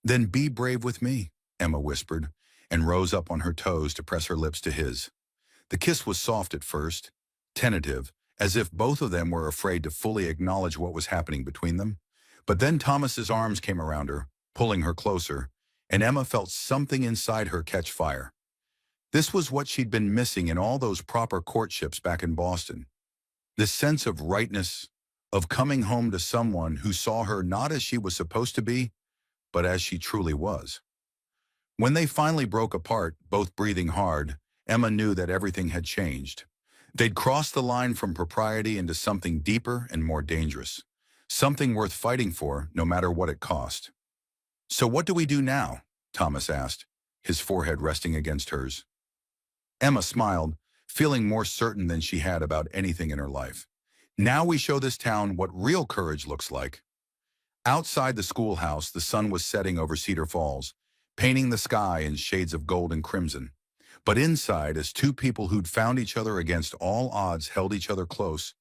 "Then be brave with me," Emma whispered, and rose up on her toes to press her lips to his. The kiss was soft at first, tentative, as if both of them were afraid to fully acknowledge what was happening between them. But then Thomas's arms came around her, pulling her closer, and Emma felt something inside her catch fire. This was what she'd been missing in all those proper courtships back in Boston. This sense of rightness, of coming home to someone who saw her not as she was supposed to be, but as she truly was. When they finally broke apart, both breathing hard, Emma knew that everything had changed. They'd crossed the line from propriety into something deeper and more dangerous, something worth fighting for no matter what it cost. "So what do we do now?" Thomas asked, his forehead resting against hers. Emma smiled, feeling more certain than she had about anything in her life. "Now we show this town what real courage looks like." Outside the schoolhouse, the sun was setting over Cedar Falls, painting the sky in shades of gold and crimson. But inside, as two people who'd found each other against all odds held each other close,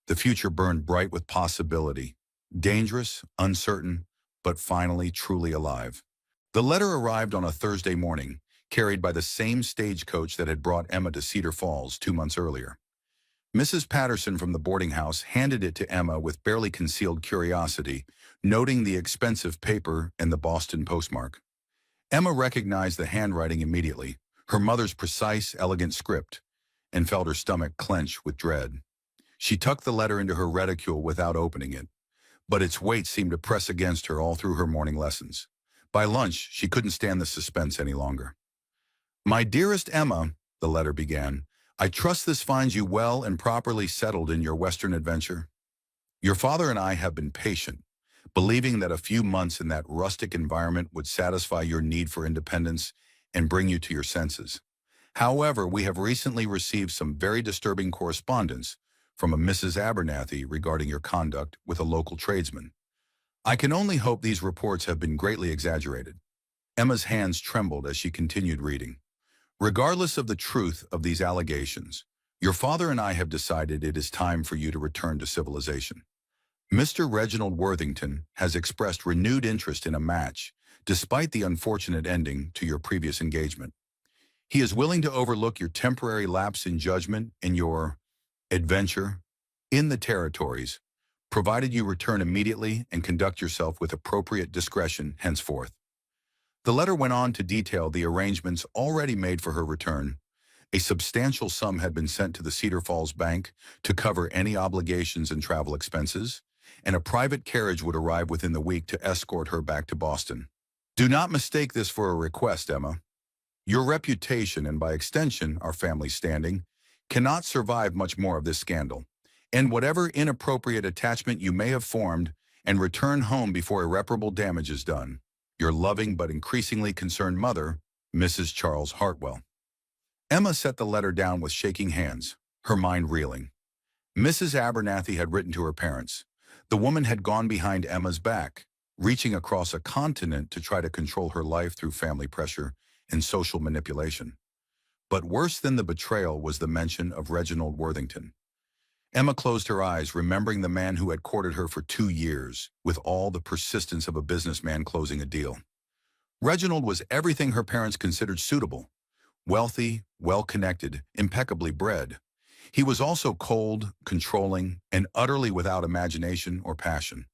the future burned bright with possibility, dangerous, uncertain, but finally truly alive. The letter arrived on a Thursday morning, carried by the same stagecoach that had brought Emma to Cedar Falls 2 months earlier. Mrs. Patterson from the boarding house handed it to Emma with barely concealed curiosity, noting the expensive paper and the Boston postmark. Emma recognized the handwriting immediately, her mother's precise, elegant script, and felt her stomach clench with dread. She tucked the letter into her reticule without opening it, but its weight seemed to press against her all through her morning lessons. By lunch, she couldn't stand the suspense any longer. "My dearest Emma," the letter began, "I trust this finds you well and properly settled in your Western adventure. Your father and I have been patient, believing that a few months in that rustic environment would satisfy your need for independence and bring you to your senses. However, we have recently received some very disturbing correspondence from a Mrs. Abernathy regarding your conduct with a local tradesman. I can only hope these reports have been greatly exaggerated." Emma's hands trembled as she continued reading. "Regardless of the truth of these allegations, your father and I have decided it is time for you to return to civilization. Mr. Reginald Worthington has expressed renewed interest in a match, despite the unfortunate ending to your previous engagement. He is willing to overlook your temporary lapse in judgment in your adventure in the territories, provided you return immediately and conduct yourself with appropriate discretion henceforth." The letter went on to detail the arrangements already made for her return. A substantial sum had been sent to the Cedar Falls Bank to cover any obligations and travel expenses, and a private carriage would arrive within the week to escort her back to Boston. "Do not mistake this for a request, Emma. Your reputation, and by extension our family standing, cannot survive much more of this scandal, and whatever inappropriate attachment you may have formed, and return home before irreparable damage is done. Your loving but increasingly concerned mother, Mrs. Charles Hartwell." Emma set the letter down with shaking hands, her mind reeling. Mrs. Abernathy had written to her parents. The woman had gone behind Emma's back, reaching across a continent to try to control her life through family pressure and social manipulation. But worse than the betrayal was the mention of Reginald Worthington. Emma closed her eyes, remembering the man who had courted her for 2 years, with all the persistence of a businessman closing a deal. Reginald was everything her parents considered suitable: wealthy, well-connected, impeccably bred. He was also cold, controlling, and utterly without imagination or passion.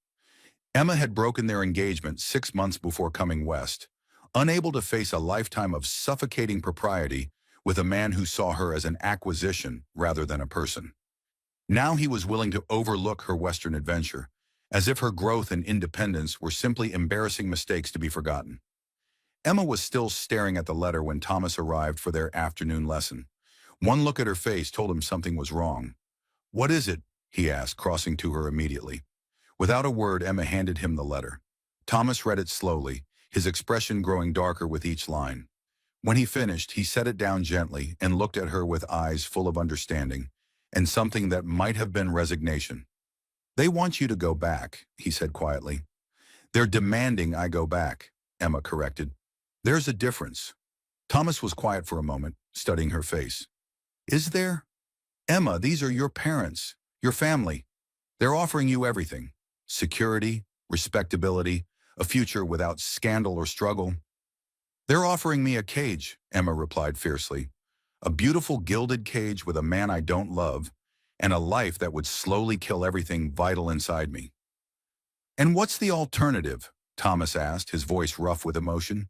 Emma had broken their engagement 6 months before coming west, unable to face a lifetime of suffocating propriety with a man who saw her as an acquisition rather than a person. Now he was willing to overlook her Western adventure, as if her growth and independence were simply embarrassing mistakes to be forgotten. Emma was still staring at the letter when Thomas arrived for their afternoon lesson. One look at her face told him something was wrong. "What is it?" he asked, crossing to her immediately. Without a word, Emma handed him the letter. Thomas read it slowly, his expression growing darker with each line. When he finished, he set it down gently and looked at her with eyes full of understanding, and something that might have been resignation. "They want you to go back," he said quietly. "They're demanding I go back," Emma corrected. "There's a difference." Thomas was quiet for a moment, studying her face. "Is there? Emma, these are your parents, your family. They're offering you everything: security, respectability, a future without scandal or struggle." "They're offering me a cage," Emma replied fiercely. "A beautiful gilded cage with a man I don't love, and a life that would slowly kill everything vital inside me." "And what's the alternative?" Thomas asked, his voice rough with emotion.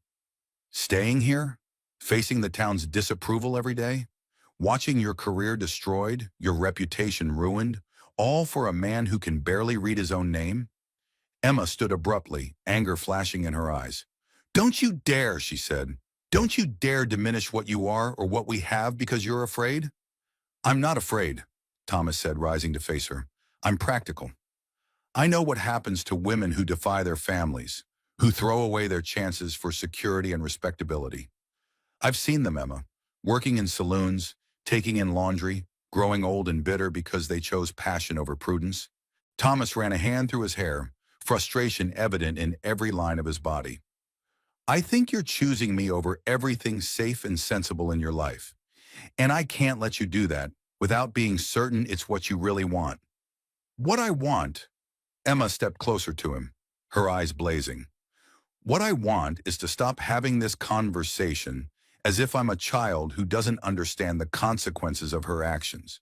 "Staying here? Facing the town's disapproval every day? Watching your career destroyed, your reputation ruined, all for a man who can barely read his own name?" Emma stood abruptly, anger flashing in her eyes. "Don't you dare," she said. "Don't you dare diminish what you are or what we have because you're afraid." "I'm not afraid," Thomas said, rising to face her. "I'm practical. I know what happens to women who defy their families, who throw away their chances for security and respectability. I've seen them, Emma, working in saloons, taking in laundry, growing old and bitter because they chose passion over prudence." Thomas ran a hand through his hair, frustration evident in every line of his body. "I think you're choosing me over everything safe and sensible in your life, and I can't let you do that without being certain it's what you really want." "What I want," Emma stepped closer to him, her eyes blazing. "What I want is to stop having this conversation as if I'm a child who doesn't understand the consequences of her actions.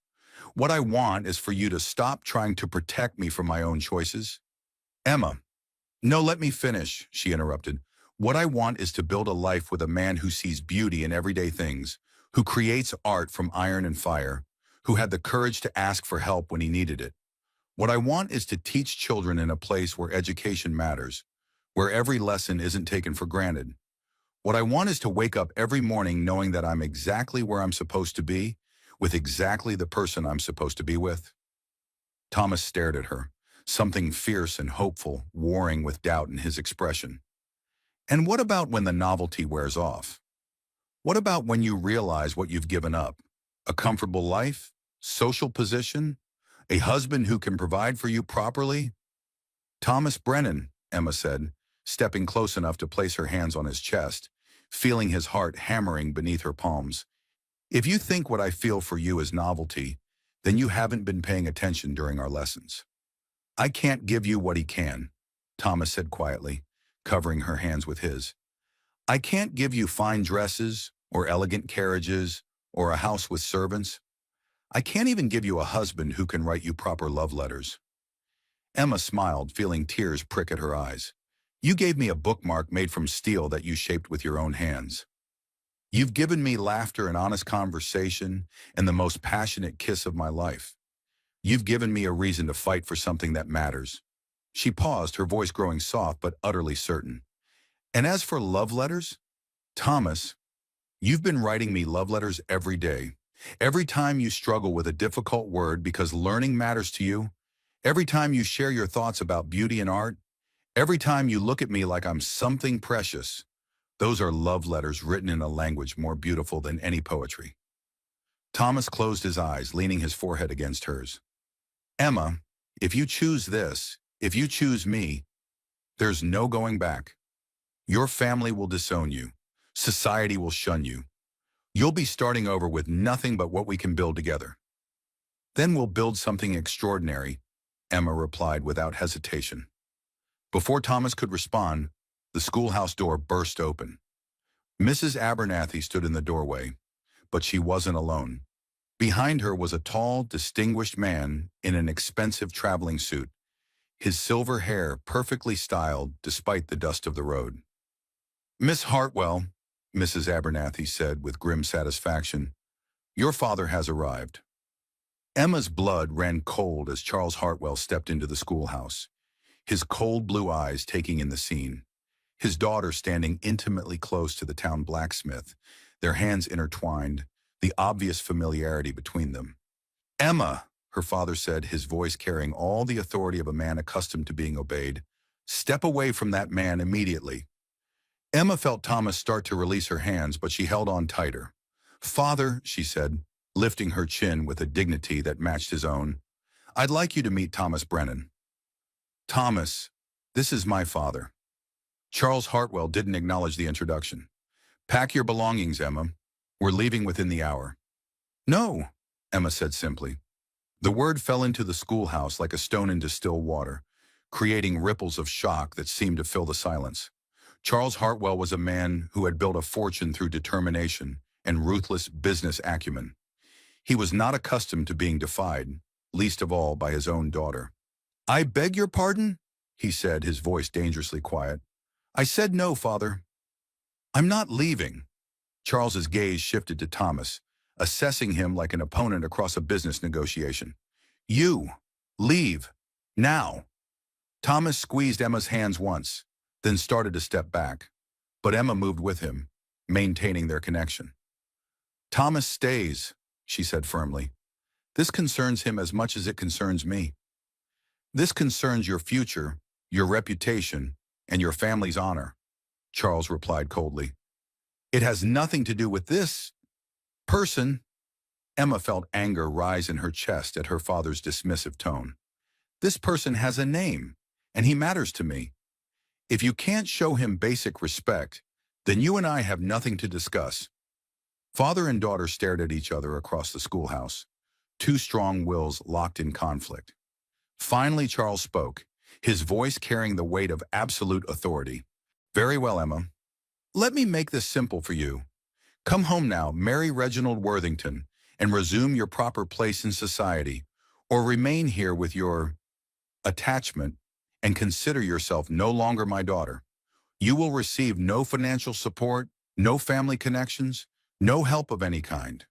What I want is for you to stop trying to protect me from my own choices." "Emma." "No, let me finish," she interrupted. "What I want is to build a life with a man who sees beauty in everyday things, who creates art from iron and fire, who had the courage to ask for help when he needed it. What I want is to teach children in a place where education matters, where every lesson isn't taken for granted. What I want is to wake up every morning knowing that I'm exactly where I'm supposed to be, with exactly the person I'm supposed to be with. Thomas stared at her, something fierce and hopeful warring with doubt in his expression. And what about when the novelty wears off? What about when you realize what you've given up? A comfortable life? Social position? A husband who can provide for you properly? Thomas Brennan, Emma said, stepping close enough to place her hands on his chest, feeling his heart hammering beneath her palms. If you think what I feel for you is novelty, then you haven't been paying attention during our lessons. I can't give you what he can, Thomas said quietly, covering her hands with his. I can't give you fine dresses, or elegant carriages, or a house with servants. I can't even give you a husband who can write you proper love letters. Emma smiled, feeling tears prick at her eyes. You gave me a bookmark made from steel that you shaped with your own hands. You've given me laughter and honest conversation and the most passionate kiss of my life. You've given me a reason to fight for something that matters. She paused, her voice growing soft but utterly certain. And as for love letters, Thomas, you've been writing me love letters every day. Every time you struggle with a difficult word because learning matters to you, every time you share your thoughts about beauty and art, every time you look at me like I'm something precious, those are love letters written in a language more beautiful than any poetry. Thomas closed his eyes, leaning his forehead against hers. Emma, if you choose this, if you choose me, there's no going back. Your family will disown you. Society will shun you. You'll be starting over with nothing but what we can build together. Then we'll build something extraordinary, Emma replied without hesitation. Before Thomas could respond, the schoolhouse door burst open. Mrs. Abernathy stood in the doorway, but she wasn't alone. Behind her was a tall, distinguished man in an expensive traveling suit, his silver hair perfectly styled despite the dust of the road. Miss Hartwell, Mrs. Abernathy said with grim satisfaction, your father has arrived. Emma's blood ran cold as Charles Hartwell stepped into the schoolhouse, his cold blue eyes taking in the scene. His daughter standing intimately close to the town blacksmith, their hands intertwined, the obvious familiarity between them. Emma, her father said, his voice carrying all the authority of a man accustomed to being obeyed, step away from that man immediately. Emma felt Thomas start to release her hands, but she held on tighter. Father, she said, lifting her chin with a dignity that matched his own, I'd like you to meet Thomas Brennan. Thomas, this is my father. Charles Hartwell didn't acknowledge the introduction. Pack your belongings, Emma. We're leaving within the hour. No, Emma said simply. The word fell into the schoolhouse like a stone into still water, creating ripples of shock that seemed to fill the silence. Charles Hartwell was a man who had built a fortune through determination and ruthless business acumen. He was not accustomed to being defied, least of all by his own daughter. I beg your pardon, he said, his voice dangerously quiet. I said no, Father. I'm not leaving. Charles's gaze shifted to Thomas, assessing him like an opponent across a business negotiation. You, leave, now. Thomas squeezed Emma's hands once, then started to step back, but Emma moved with him, maintaining their connection. Thomas stays, she said firmly. This concerns him as much as it concerns me. This concerns your future, your reputation, and your family's honor, Charles replied coldly. It has nothing to do with this person. Emma felt anger rise in her chest at her father's dismissive tone. This person has a name, and he matters to me. If you can't show him basic respect, then you and I have nothing to discuss. Father and daughter stared at each other across the schoolhouse, two strong wills locked in conflict. Finally, Charles spoke, his voice carrying the weight of absolute authority. Very well, Emma. Let me make this simple for you. Come home now, marry Reginald Worthington, and resume your proper place in society, or remain here with your attachment and consider yourself no longer my daughter. You will receive no financial support, no family connections, no help of any kind.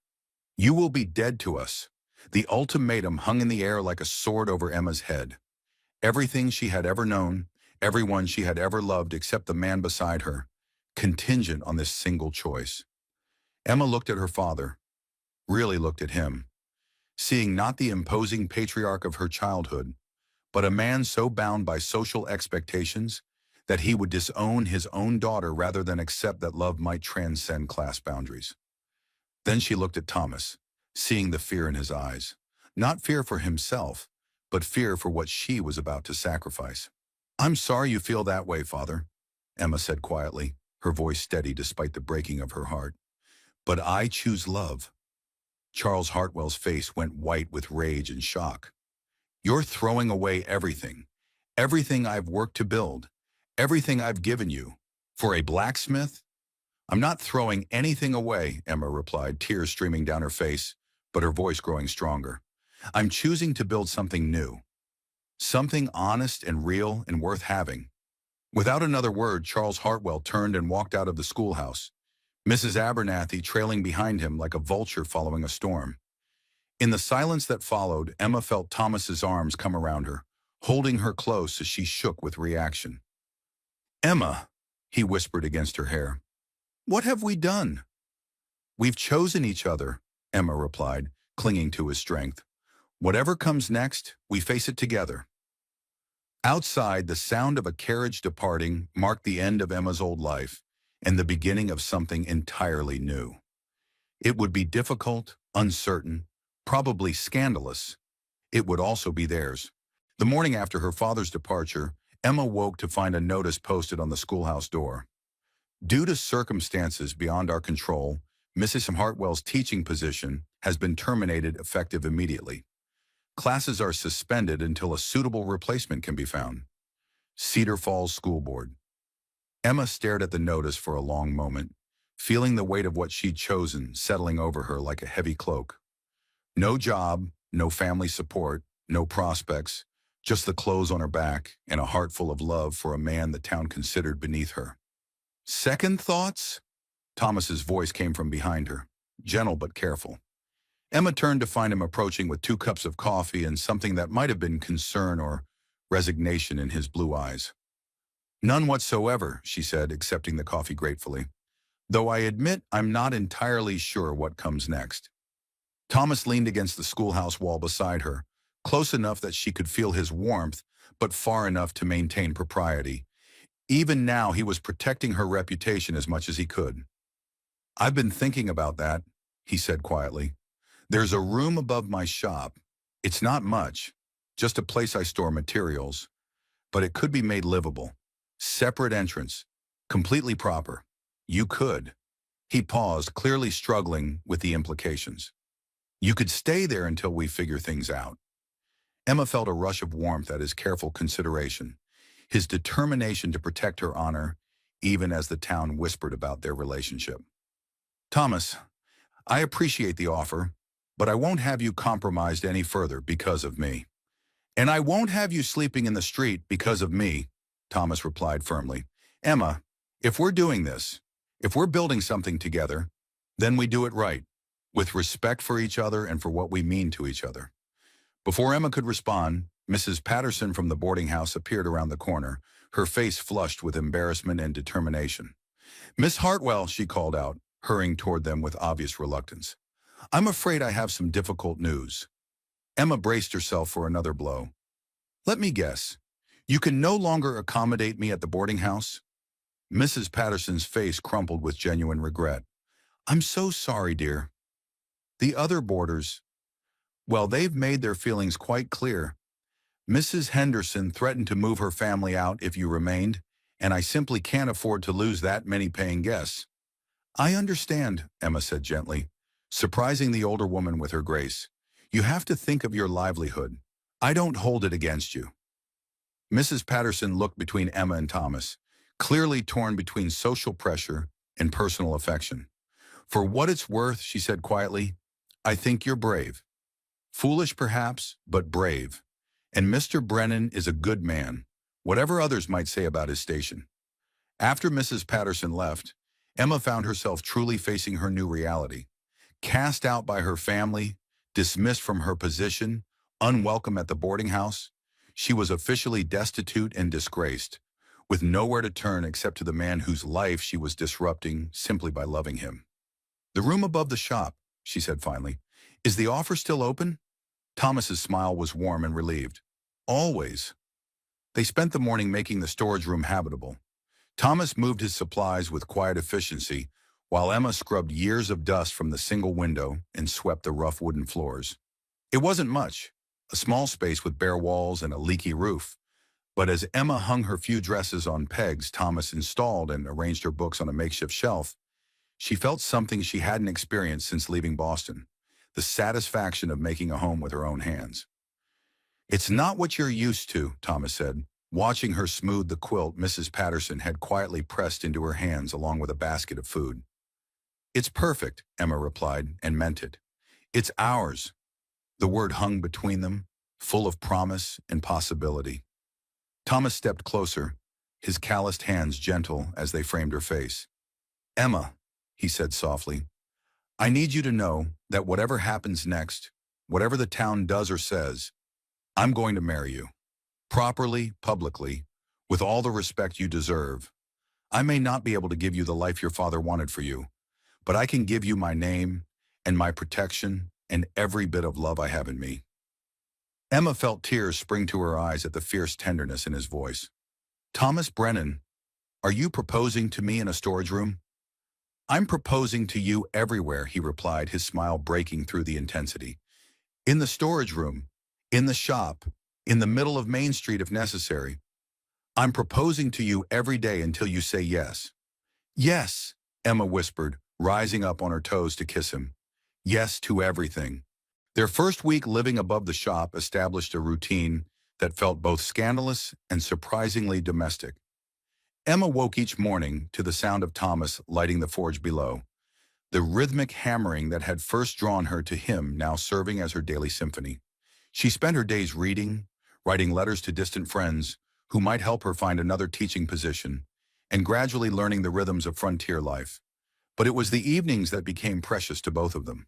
You will be dead to us. The ultimatum hung in the air like a sword over Emma's head. Everything she had ever known, everyone she had ever loved except the man beside her, contingent on this single choice. Emma looked at her father, really looked at him, seeing not the imposing patriarch of her childhood, but a man so bound by social expectations that he would disown his own daughter rather than accept that love might transcend class boundaries. Then she looked at Thomas, seeing the fear in his eyes. Not fear for himself, but fear for what she was about to sacrifice. "I'm sorry you feel that way, Father," Emma said quietly, her voice steady despite the breaking of her heart. "But I choose love." Charles Hartwell's face went white with rage and shock. "You're throwing away everything. Everything I've worked to build. Everything I've given you. For a blacksmith?" "I'm not throwing anything away," Emma replied, tears streaming down her face, but her voice growing stronger. "I'm choosing to build something new. Something honest and real and worth having." Without another word, Charles Hartwell turned and walked out of the schoolhouse, Mrs. Abernathy trailing behind him like a vulture following a storm. In the silence that followed, Emma felt Thomas's arms come around her, holding her close as she shook with reaction. "Emma," he whispered against her hair, "what have we done?" "We've chosen each other," Emma replied, clinging to his strength. "Whatever comes next, we face it together." Outside, the sound of a carriage departing marked the end of Emma's old life and the beginning of something entirely new. It would be difficult, uncertain, probably scandalous. It would also be theirs. The morning after her father's departure, Emma woke to find a notice posted on the schoolhouse door. "Due to circumstances beyond our control, Mrs. Hartwell's teaching position has been terminated effective immediately. Classes are suspended until a suitable replacement can be found. Cedar Falls School Board." Emma stared at the notice for a long moment, feeling the weight of what she'd chosen settling over her like a heavy cloak. No job, no family support, no prospects, just the clothes on her back and a heart full of love for a man the town considered beneath her. "Second thoughts?" Thomas's voice came from behind her, gentle but careful. Emma turned to find him approaching with 2 cups of coffee and something that might have been concern or resignation in his blue eyes. "None whatsoever," she said, accepting the coffee gratefully, "though I admit I'm not entirely sure what comes next." Thomas leaned against the schoolhouse wall beside her, close enough that she could feel his warmth, but far enough to maintain propriety. Even now, he was protecting her reputation as much as he could. "I've been thinking about that," he said quietly. "There's a room above my shop. It's not much, just a place I store materials, but it could be made livable. Separate entrance, completely proper. You could." He paused, clearly struggling with the implications. "You could stay there until we figure things out." Emma felt a rush of warmth at his careful consideration, his determination to protect her honor, even as the town whispered about their relationship. "Thomas, I appreciate the offer, but I won't have you compromised any further because of me. And I won't have you sleeping in the street because of me," Thomas replied firmly. "Emma, if we're doing this, if we're building something together, then we do it right, with respect for each other and for what we mean to each other." Before Emma could respond, Mrs. Patterson from the boarding house appeared around the corner, her face flushed with embarrassment and determination. "Miss Hartwell," she called out, hurrying toward them with obvious reluctance. "I'm afraid I have some difficult news." Emma braced herself for another blow. "Let me guess. You can no longer accommodate me at the boarding house?" Mrs. Patterson's face crumpled with genuine regret. "I'm so sorry, dear." "The other boarders, well, they've made their feelings quite clear. Mrs. Henderson threatened to move her family out if you remained, and I simply can't afford to lose that many paying guests." "I understand," Emma said gently, surprising the older woman with her grace. "You have to think of your livelihood. I don't hold it against you." Mrs. Patterson looked between Emma and Thomas, clearly torn between social pressure and personal affection. "For what it's worth," she said quietly, "I think you're brave. Foolish perhaps, but brave. And Mr. Brennan is a good man, whatever others might say about his station." After Mrs. Patterson left, Emma found herself truly facing her new reality. Cast out by her family, Dismissed from her position, unwelcome at the boarding house, she was officially destitute and disgraced, with nowhere to turn except to the man whose life she was disrupting simply by loving him. "The room above the shop," she said finally. "Is the offer still open?" Thomas's smile was warm and relieved. "Always." They spent the morning making the storage room habitable. Thomas moved his supplies with quiet efficiency, while Emma scrubbed years of dust from the single window and swept the rough wooden floors. It wasn't much, a small space with bare walls and a leaky roof. But as Emma hung her few dresses on pegs Thomas installed and arranged her books on a makeshift shelf, she felt something she hadn't experienced since leaving Boston, the satisfaction of making a home with her own hands. "It's not what you're used to," Thomas said, watching her smooth the quilt Mrs. Patterson had quietly pressed into her hands along with a basket of food. "It's perfect," Emma replied, and meant it. "It's ours." The word hung between them, full of promise and possibility. Thomas stepped closer, his calloused hands gentle as they framed her face. "Emma," he said softly, "I need you to know that whatever happens next, whatever the town does or says, I'm going to marry you. Properly, publicly, with all the respect you deserve. I may not be able to give you the life your father wanted for you, but I can give you my name and my protection and every bit of love I have in me." Emma felt tears spring to her eyes at the fierce tenderness in his voice. "Thomas Brennan, are you proposing to me in a storage room?" "I'm proposing to you everywhere," he replied, his smile breaking through the intensity. "In the storage room, in the shop, in the middle of Main Street if necessary. I'm proposing to you every day until you say yes." "Yes," Emma whispered, rising up on her toes to kiss him. "Yes to everything." Their first week living above the shop established a routine that felt both scandalous and surprisingly domestic. Emma woke each morning to the sound of Thomas lighting the forge below, the rhythmic hammering that had first drawn her to him now serving as her daily symphony. She spent her days reading, writing letters to distant friends who might help her find another teaching position, and gradually learning the rhythms of frontier life. But it was the evenings that became precious to both of them.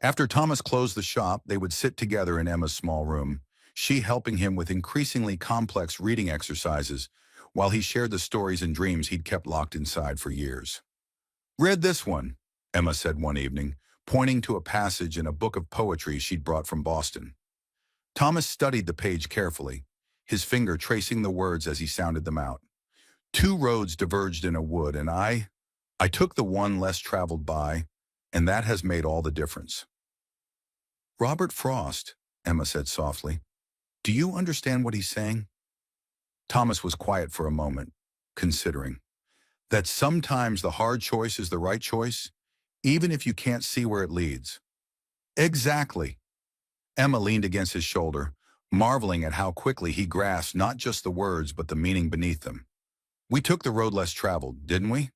After Thomas closed the shop, they would sit together in Emma's small room, she helping him with increasingly complex reading exercises, while he shared the stories and dreams he'd kept locked inside for years. "Read this one," Emma said one evening, pointing to a passage in a book of poetry she'd brought from Boston. Thomas studied the page carefully, his finger tracing the words as he sounded them out. "Two roads diverged in a wood, and I took the one less traveled by, and that has made all the difference." "Robert Frost," Emma said softly. "Do you understand what he's saying?" Thomas was quiet for a moment, considering. "That sometimes the hard choice is the right choice, even if you can't see where it leads." "Exactly." Emma leaned against his shoulder, marveling at how quickly he grasped not just the words but the meaning beneath them. "We took the road less traveled, didn't we?"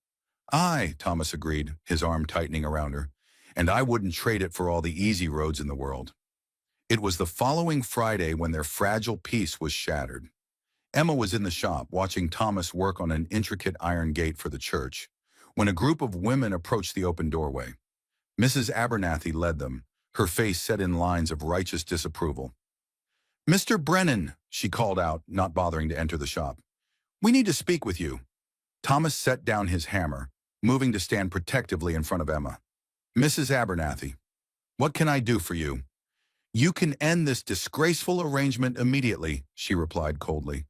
"Aye," Thomas agreed, his arm tightening around her. "And I wouldn't trade it for all the easy roads in the world." It was the following Friday when their fragile peace was shattered. Emma was in the shop watching Thomas work on an intricate iron gate for the church, when a group of women approached the open doorway. Mrs. Abernathy led them, her face set in lines of righteous disapproval. "Mr. Brennan," she called out, not bothering to enter the shop. "We need to speak with you." Thomas set down his hammer, moving to stand protectively in front of Emma. "Mrs. Abernathy, what can I do for you?" "You can end this disgraceful arrangement immediately," she replied coldly.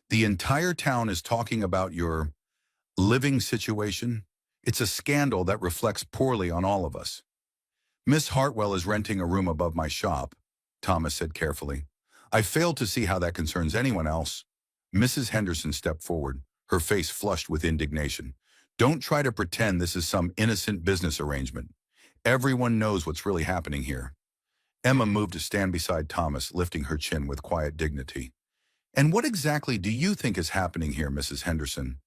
"The entire town is talking about your living situation. It's a scandal that reflects poorly on all of us." "Miss Hartwell is renting a room above my shop," Thomas said carefully. "I fail to see how that concerns anyone else." Mrs. Henderson stepped forward, her face flushed with indignation. "Don't try to pretend this is some innocent business arrangement. Everyone knows what's really happening here." Emma moved to stand beside Thomas, lifting her chin with quiet dignity. "And what exactly do you think is happening here, Mrs. Henderson?"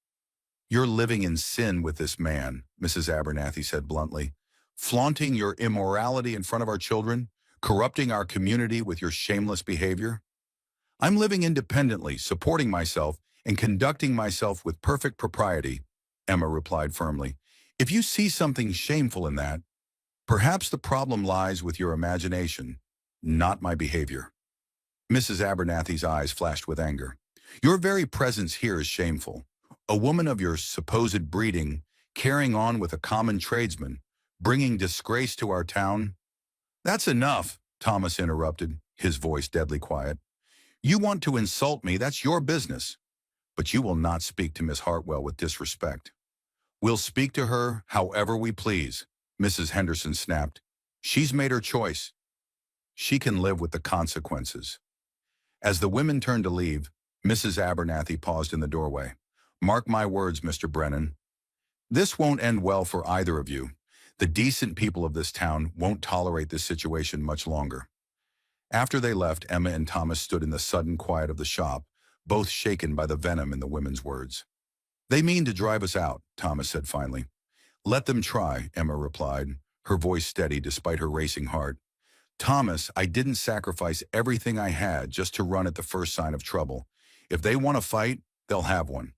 "You're living in sin with this man," Mrs. Abernathy said bluntly. "Flaunting your immorality in front of our children, corrupting our community with your shameless behavior." "I'm living independently, supporting myself, and conducting myself with perfect propriety," Emma replied firmly. "If you see something shameful in that—" Perhaps the problem lies with your imagination, not my behavior. Mrs. Abernathy's eyes flashed with anger. Your very presence here is shameful. A woman of your supposed breeding, carrying on with a common tradesman, bringing disgrace to our town. That's enough, Thomas interrupted, his voice deadly quiet. You want to insult me, that's your business. But you will not speak to Miss Hartwell with disrespect. We'll speak to her however we please, Mrs. Henderson snapped. She's made her choice. She can live with the consequences. As the women turned to leave, Mrs. Abernathy paused in the doorway. Mark my words, Mr. Brennan. This won't end well for either of you. The decent people of this town won't tolerate this situation much longer. After they left, Emma and Thomas stood in the sudden quiet of the shop, both shaken by the venom in the women's words. They mean to drive us out, Thomas said finally. Let them try, Emma replied, her voice steady despite her racing heart. Thomas, I didn't sacrifice everything I had just to run at the first sign of trouble. If they want to fight, they'll have one.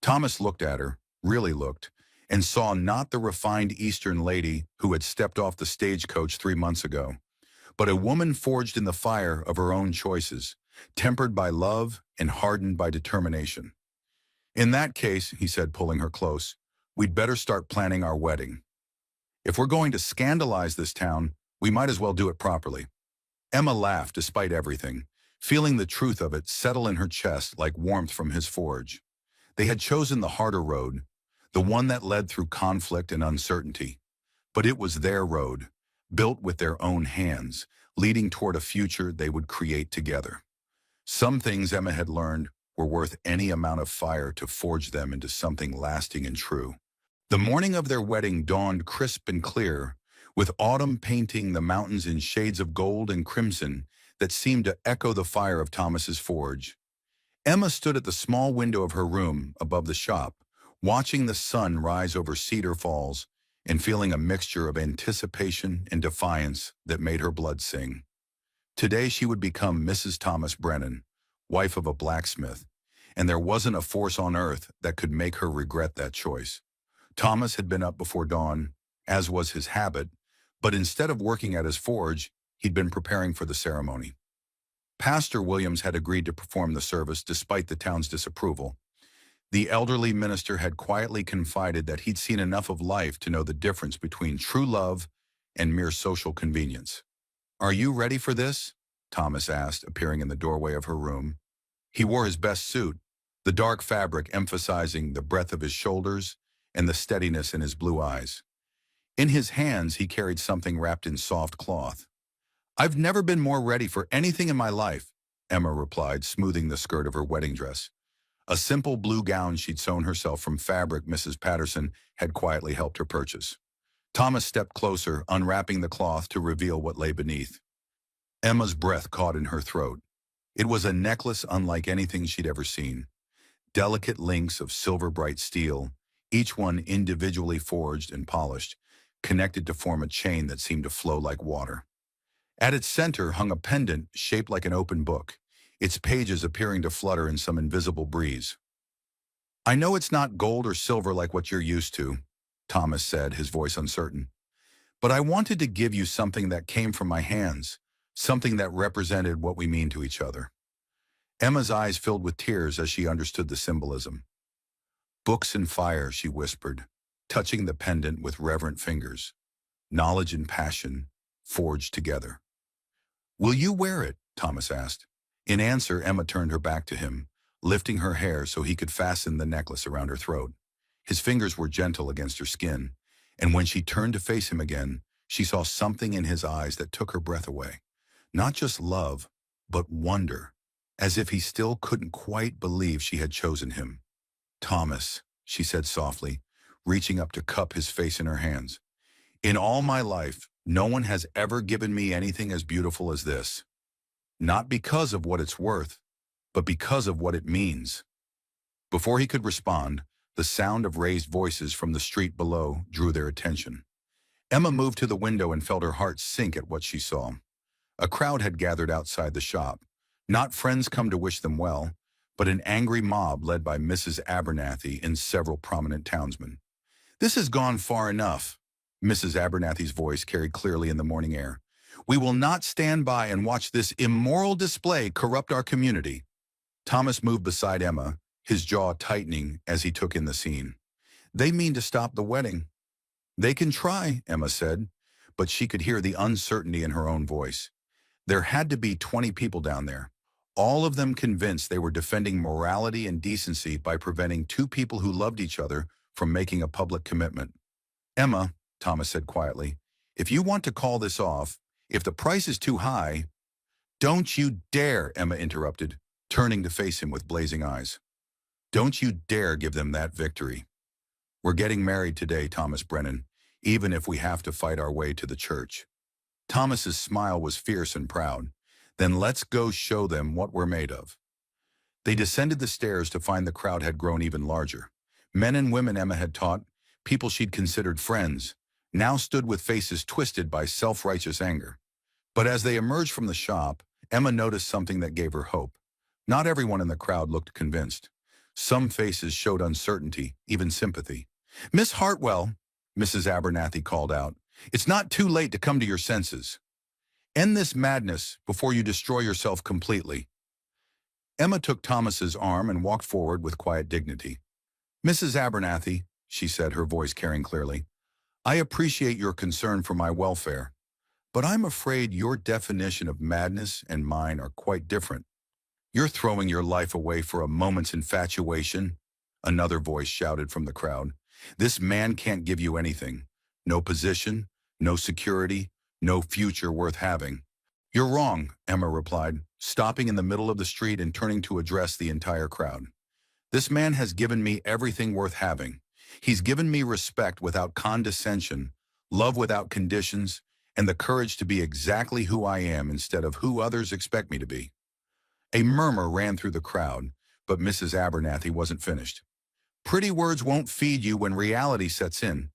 Thomas looked at her, really looked, and saw not the refined Eastern lady who had stepped off the stagecoach 3 months ago, but a woman forged in the fire of her own choices, tempered by love and hardened by determination. In that case, he said, pulling her close, we'd better start planning our wedding. If we're going to scandalize this town, we might as well do it properly. Emma laughed despite everything, feeling the truth of it settle in her chest like warmth from his forge. They had chosen the harder road, the one that led through conflict and uncertainty. But it was their road, built with their own hands, leading toward a future they would create together. Some things Emma had learned were worth any amount of fire to forge them into something lasting and true. The morning of their wedding dawned crisp and clear, with autumn painting the mountains in shades of gold and crimson that seemed to echo the fire of Thomas's forge. Emma stood at the small window of her room above the shop, watching the sun rise over Cedar Falls and feeling a mixture of anticipation and defiance that made her blood sing. Today she would become Mrs. Thomas Brennan, wife of a blacksmith, and there wasn't a force on earth that could make her regret that choice. Thomas had been up before dawn, as was his habit, but instead of working at his forge, he'd been preparing for the ceremony. Pastor Williams had agreed to perform the service despite the town's disapproval. The elderly minister had quietly confided that he'd seen enough of life to know the difference between true love and mere social convenience. Are you ready for this? Thomas asked, appearing in the doorway of her room. He wore his best suit, the dark fabric emphasizing the breadth of his shoulders and the steadiness in his blue eyes. In his hands, he carried something wrapped in soft cloth. I've never been more ready for anything in my life, Emma replied, smoothing the skirt of her wedding dress. A simple blue gown she'd sewn herself from fabric Mrs. Patterson had quietly helped her purchase. Thomas stepped closer, unwrapping the cloth to reveal what lay beneath. Emma's breath caught in her throat. It was a necklace unlike anything she'd ever seen. Delicate links of silver-bright steel, each one individually forged and polished, connected to form a chain that seemed to flow like water. At its center hung a pendant shaped like an open book, its pages appearing to flutter in some invisible breeze. I know it's not gold or silver like what you're used to, Thomas said, his voice uncertain. But I wanted to give you something that came from my hands, something that represented what we mean to each other. Emma's eyes filled with tears as she understood the symbolism. Books and fire, she whispered, touching the pendant with reverent fingers. Knowledge and passion, forged together. Will you wear it? Thomas asked. In answer, Emma turned her back to him, lifting her hair so he could fasten the necklace around her throat. His fingers were gentle against her skin, and when she turned to face him again, she saw something in his eyes that took her breath away. Not just love, but wonder, as if he still couldn't quite believe she had chosen him. Thomas, she said softly, reaching up to cup his face in her hands. In all my life, no one has ever given me anything as beautiful as this. Not because of what it's worth, but because of what it means. Before he could respond, the sound of raised voices from the street below drew their attention. Emma moved to the window and felt her heart sink at what she saw. A crowd had gathered outside the shop, not friends come to wish them well, but an angry mob led by Mrs. Abernathy and several prominent townsmen. This has gone far enough, Mrs. Abernathy's voice carried clearly in the morning air. "We will not stand by and watch this immoral display corrupt our community." Thomas moved beside Emma, his jaw tightening as he took in the scene. "They mean to stop the wedding." "They can try," Emma said, but she could hear the uncertainty in her own voice. There had to be 20 people down there, all of them convinced they were defending morality and decency by preventing two people who loved each other from making a public commitment. "Emma," Thomas said quietly, "if you want to call this off, if the price is too high—" "Don't you dare," Emma interrupted, turning to face him with blazing eyes. "Don't you dare give them that victory. We're getting married today, Thomas Brennan, even if we have to fight our way to the church." Thomas's smile was fierce and proud. "Then let's go show them what we're made of." They descended the stairs to find the crowd had grown even larger. Men and women Emma had taught, people she'd considered friends, now stood with faces twisted by self-righteous anger. But as they emerged from the shop, Emma noticed something that gave her hope. Not everyone in the crowd looked convinced. Some faces showed uncertainty, even sympathy. "Miss Hartwell," Mrs. Abernathy called out, "it's not too late to come to your senses. End this madness before you destroy yourself completely." Emma took Thomas's arm and walked forward with quiet dignity. "Mrs. Abernathy," she said, her voice carrying clearly, "I appreciate your concern for my welfare, but I'm afraid your definition of madness and mine are quite different. You're throwing your life away for a moment's infatuation," another voice shouted from the crowd. "This man can't give you anything. No position, no security, no future worth having." "You're wrong," Emma replied, stopping in the middle of the street and turning to address the entire crowd. "This man has given me everything worth having. He's given me respect without condescension, love without conditions, and the courage to be exactly who I am instead of who others expect me to be." A murmur ran through the crowd, but Mrs. Abernathy wasn't finished. "Pretty words won't feed you when reality sets in.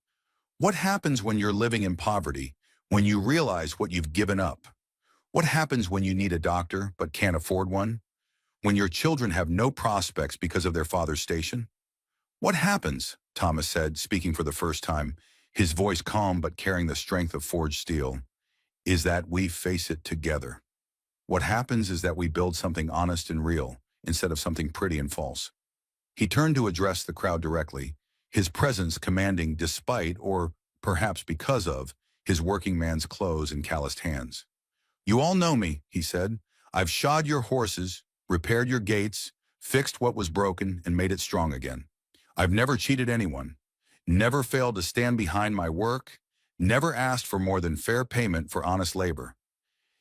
What happens when you're living in poverty, when you realize what you've given up? What happens when you need a doctor but can't afford one? When your children have no prospects because of their father's station? What happens?" Thomas said, speaking for the first time, his voice calm but carrying the strength of forged steel, "is that we face it together. What happens is that we build something honest and real, instead of something pretty and false." He turned to address the crowd directly, his presence commanding despite, or perhaps because of, his working man's clothes and calloused hands. "You all know me," he said. "I've shod your horses, repaired your gates, fixed what was broken, and made it strong again. I've never cheated anyone, never failed to stand behind my work, never asked for more than fair payment for honest labor.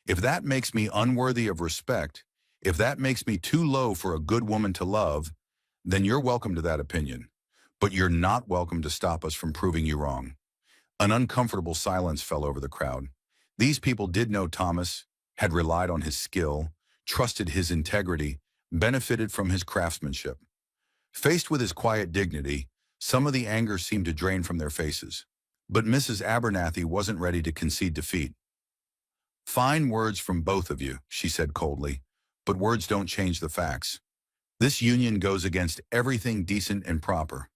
If that makes me unworthy of respect, if that makes me too low for a good woman to love, then you're welcome to that opinion. But you're not welcome to stop us from proving you wrong." An uncomfortable silence fell over the crowd. These people did know Thomas, had relied on his skill, trusted his integrity, benefited from his craftsmanship. Faced with his quiet dignity, some of the anger seemed to drain from their faces. But Mrs. Abernathy wasn't ready to concede defeat. "Fine words from both of you," she said coldly, "but words don't change the facts. This union goes against everything decent and proper."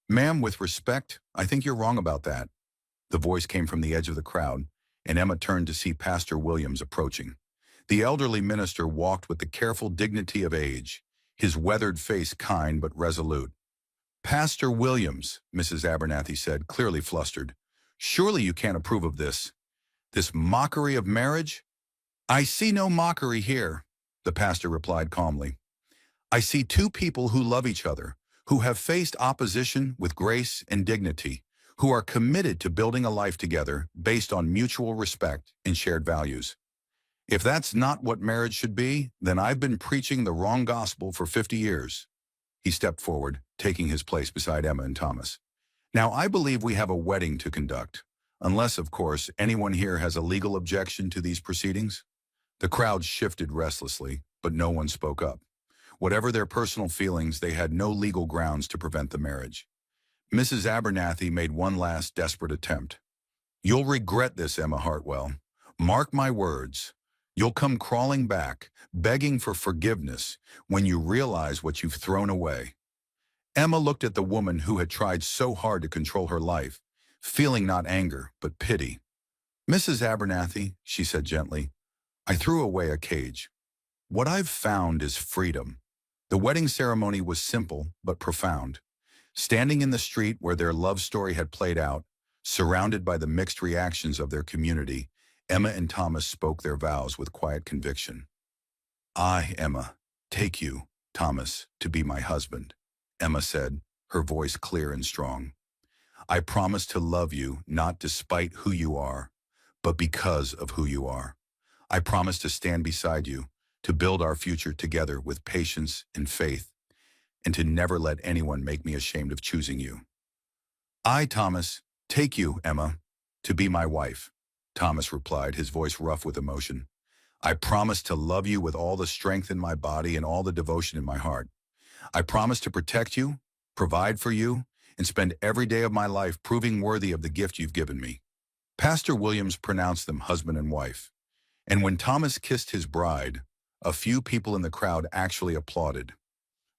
"Ma'am, with respect, I think you're wrong about that." The voice came from the edge of the crowd, and Emma turned to see Pastor Williams approaching. The elderly minister walked with the careful dignity of age, his weathered face kind but resolute. "Pastor Williams," Mrs. Abernathy said, clearly flustered, "surely you can't approve of this mockery of marriage?" "I see no mockery here," the pastor replied calmly. "I see two people who love each other, who have faced opposition with grace and dignity, who are committed to building a life together based on mutual respect and shared values. If that's not what marriage should be, then I've been preaching the wrong gospel for 50 years. He stepped forward, taking his place beside Emma and Thomas. "Now I believe we have a wedding to conduct, unless, of course, anyone here has a legal objection to these proceedings." The crowd shifted restlessly, but no one spoke up. Whatever their personal feelings, they had no legal grounds to prevent the marriage. Mrs. Abernathy made one last desperate attempt. "You'll regret this, Emma Hartwell. Mark my words. You'll come crawling back, begging for forgiveness, when you realize what you've thrown away." Emma looked at the woman who had tried so hard to control her life, feeling not anger, but pity. "Mrs. Abernathy," she said gently, "I threw away a cage. What I've found is freedom." The wedding ceremony was simple but profound. Standing in the street where their love story had played out, surrounded by the mixed reactions of their community, Emma and Thomas spoke their vows with quiet conviction. "I, Emma, take you, Thomas, to be my husband," Emma said, her voice clear and strong. "I promise to love you not despite who you are, but because of who you are. I promise to stand beside you, to build our future together with patience and faith, and to never let anyone make me ashamed of choosing you." "I, Thomas, take you, Emma, to be my wife," Thomas replied, his voice rough with emotion. "I promise to love you with all the strength in my body and all the devotion in my heart. I promise to protect you, provide for you, and spend every day of my life proving worthy of the gift you've given me." Pastor Williams pronounced them husband and wife. And when Thomas kissed his bride, a few people in the crowd actually applauded.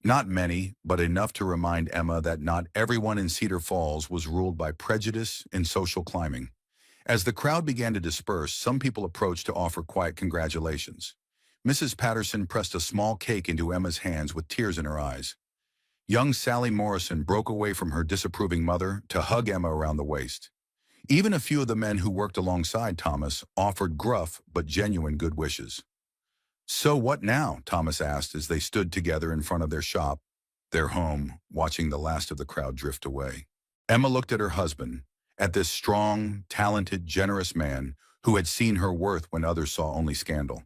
Not many, but enough to remind Emma that not everyone in Cedar Falls was ruled by prejudice and social climbing. As the crowd began to disperse, some people approached to offer quiet congratulations. Mrs. Patterson pressed a small cake into Emma's hands with tears in her eyes. Young Sally Morrison broke away from her disapproving mother to hug Emma around the waist. Even a few of the men who worked alongside Thomas offered gruff but genuine good wishes. "So what now?" Thomas asked as they stood together in front of their shop, their home, watching the last of the crowd drift away. Emma looked at her husband, at this strong, talented, generous man who had seen her worth when others saw only scandal.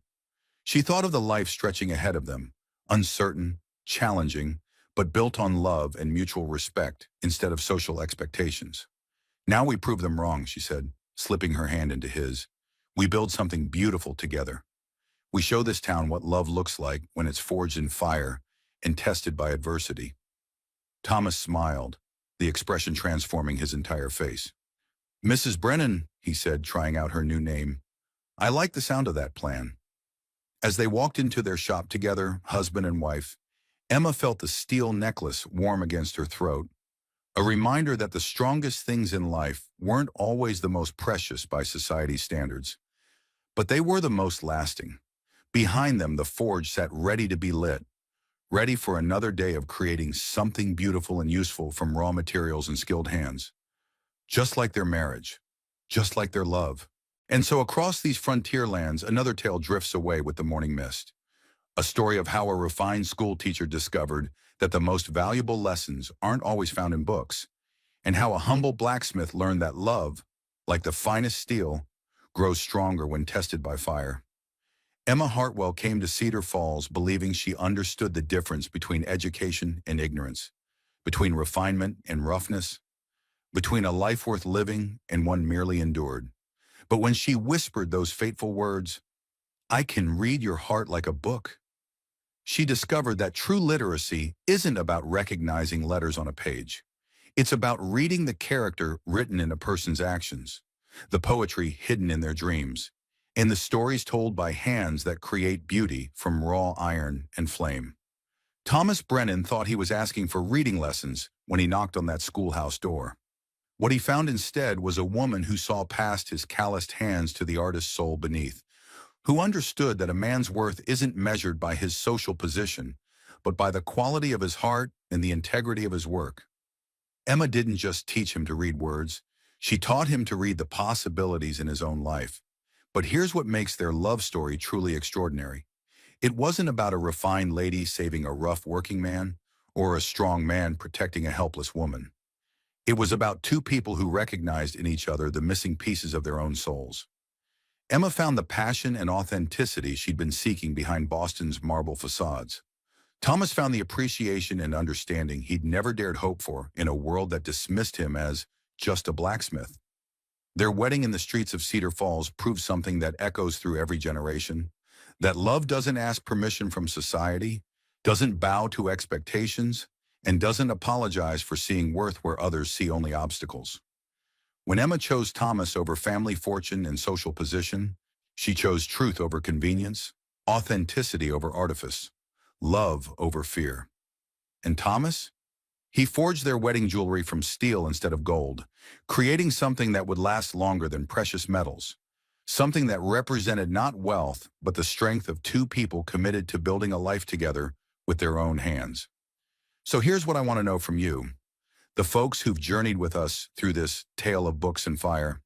She thought of the life stretching ahead of them, uncertain, challenging, but built on love and mutual respect instead of social expectations. "Now we prove them wrong," she said, slipping her hand into his. "We build something beautiful together. We show this town what love looks like when it's forged in fire and tested by adversity." Thomas smiled, the expression transforming his entire face. "Mrs. Brennan," he said, trying out her new name. "I like the sound of that plan." As they walked into their shop together, husband and wife, Emma felt the steel necklace warm against her throat, a reminder that the strongest things in life weren't always the most precious by society's standards, but they were the most lasting. Behind them, the forge sat ready to be lit, ready for another day of creating something beautiful and useful from raw materials and skilled hands. Just like their marriage, just like their love. And so across these frontier lands, another tale drifts away with the morning mist. A story of how a refined school teacher discovered that the most valuable lessons aren't always found in books, and how a humble blacksmith learned that love, like the finest steel, grows stronger when tested by fire. Emma Hartwell came to Cedar Falls believing she understood the difference between education and ignorance, between refinement and roughness, between a life worth living and one merely endured. But when she whispered those fateful words, "I can read your heart like a book," she discovered that true literacy isn't about recognizing letters on a page. It's about reading the character written in a person's actions, the poetry hidden in their dreams, and the stories told by hands that create beauty from raw iron and flame. Thomas Brennan thought he was asking for reading lessons when he knocked on that schoolhouse door. What he found instead was a woman who saw past his calloused hands to the artist's soul beneath, who understood that a man's worth isn't measured by his social position, but by the quality of his heart and the integrity of his work. Emma didn't just teach him to read words, she taught him to read the possibilities in his own life. But here's what makes their love story truly extraordinary. It wasn't about a refined lady saving a rough working man, or a strong man protecting a helpless woman. It was about two people who recognized in each other the missing pieces of their own souls. Emma found the passion and authenticity she'd been seeking behind Boston's marble facades. Thomas found the appreciation and understanding he'd never dared hope for in a world that dismissed him as just a blacksmith. Their wedding in the streets of Cedar Falls proved something that echoes through every generation, that love doesn't ask permission from society, doesn't bow to expectations, and doesn't apologize for seeing worth where others see only obstacles. When Emma chose Thomas over family fortune and social position, she chose truth over convenience, authenticity over artifice, love over fear. And Thomas? He forged their wedding jewelry from steel instead of gold, creating something that would last longer than precious metals. Something that represented not wealth, but the strength of two people committed to building a life together with their own hands. So here's what I want to know from you, the folks who've journeyed with us through this tale of books and fire.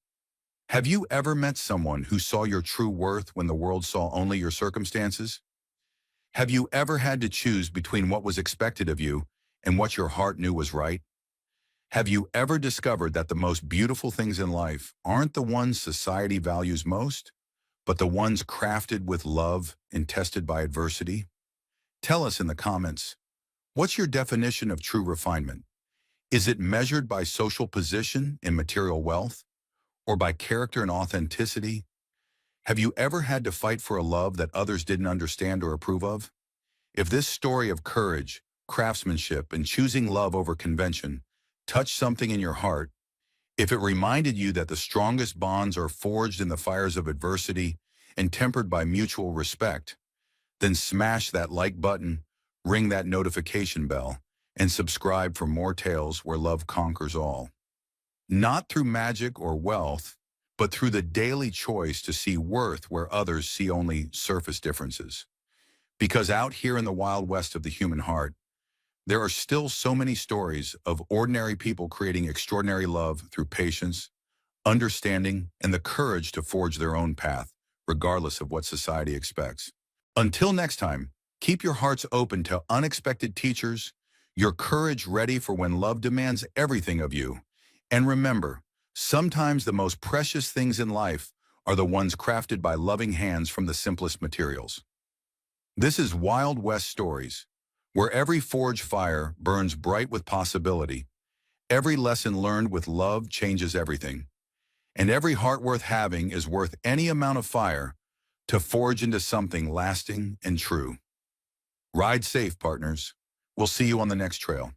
Have you ever met someone who saw your true worth when the world saw only your circumstances? Have you ever had to choose between what was expected of you and what your heart knew was right? Have you ever discovered that the most beautiful things in life aren't the ones society values most, but the ones crafted with love and tested by adversity? Tell us in the comments, what's your definition of true refinement? Is it measured by social position and material wealth, or by character and authenticity? Have you ever had to fight for a love that others didn't understand or approve of? If this story of courage, craftsmanship, and choosing love over convention touched something in your heart, if it reminded you that the strongest bonds are forged in the fires of adversity and tempered by mutual respect, then smash that like button, ring that notification bell, and subscribe for more tales where love conquers all. Not through magic or wealth, but through the daily choice to see worth where others see only surface differences. Because out here in the wild west of the human heart, there are still so many stories of ordinary people creating extraordinary love through patience, understanding, and the courage to forge their own path, regardless of what society expects. Until next time, keep your hearts open to unexpected teachers, your courage ready for when love demands everything of you. And remember, sometimes the most precious things in life are the ones crafted by loving hands from the simplest materials. This is Wild West Stories, where every forge fire burns bright with possibility, every lesson learned with love changes everything, and every heart worth having is worth any amount of fire to forge into something lasting and true. Ride safe, partners. We'll see you on the next trail.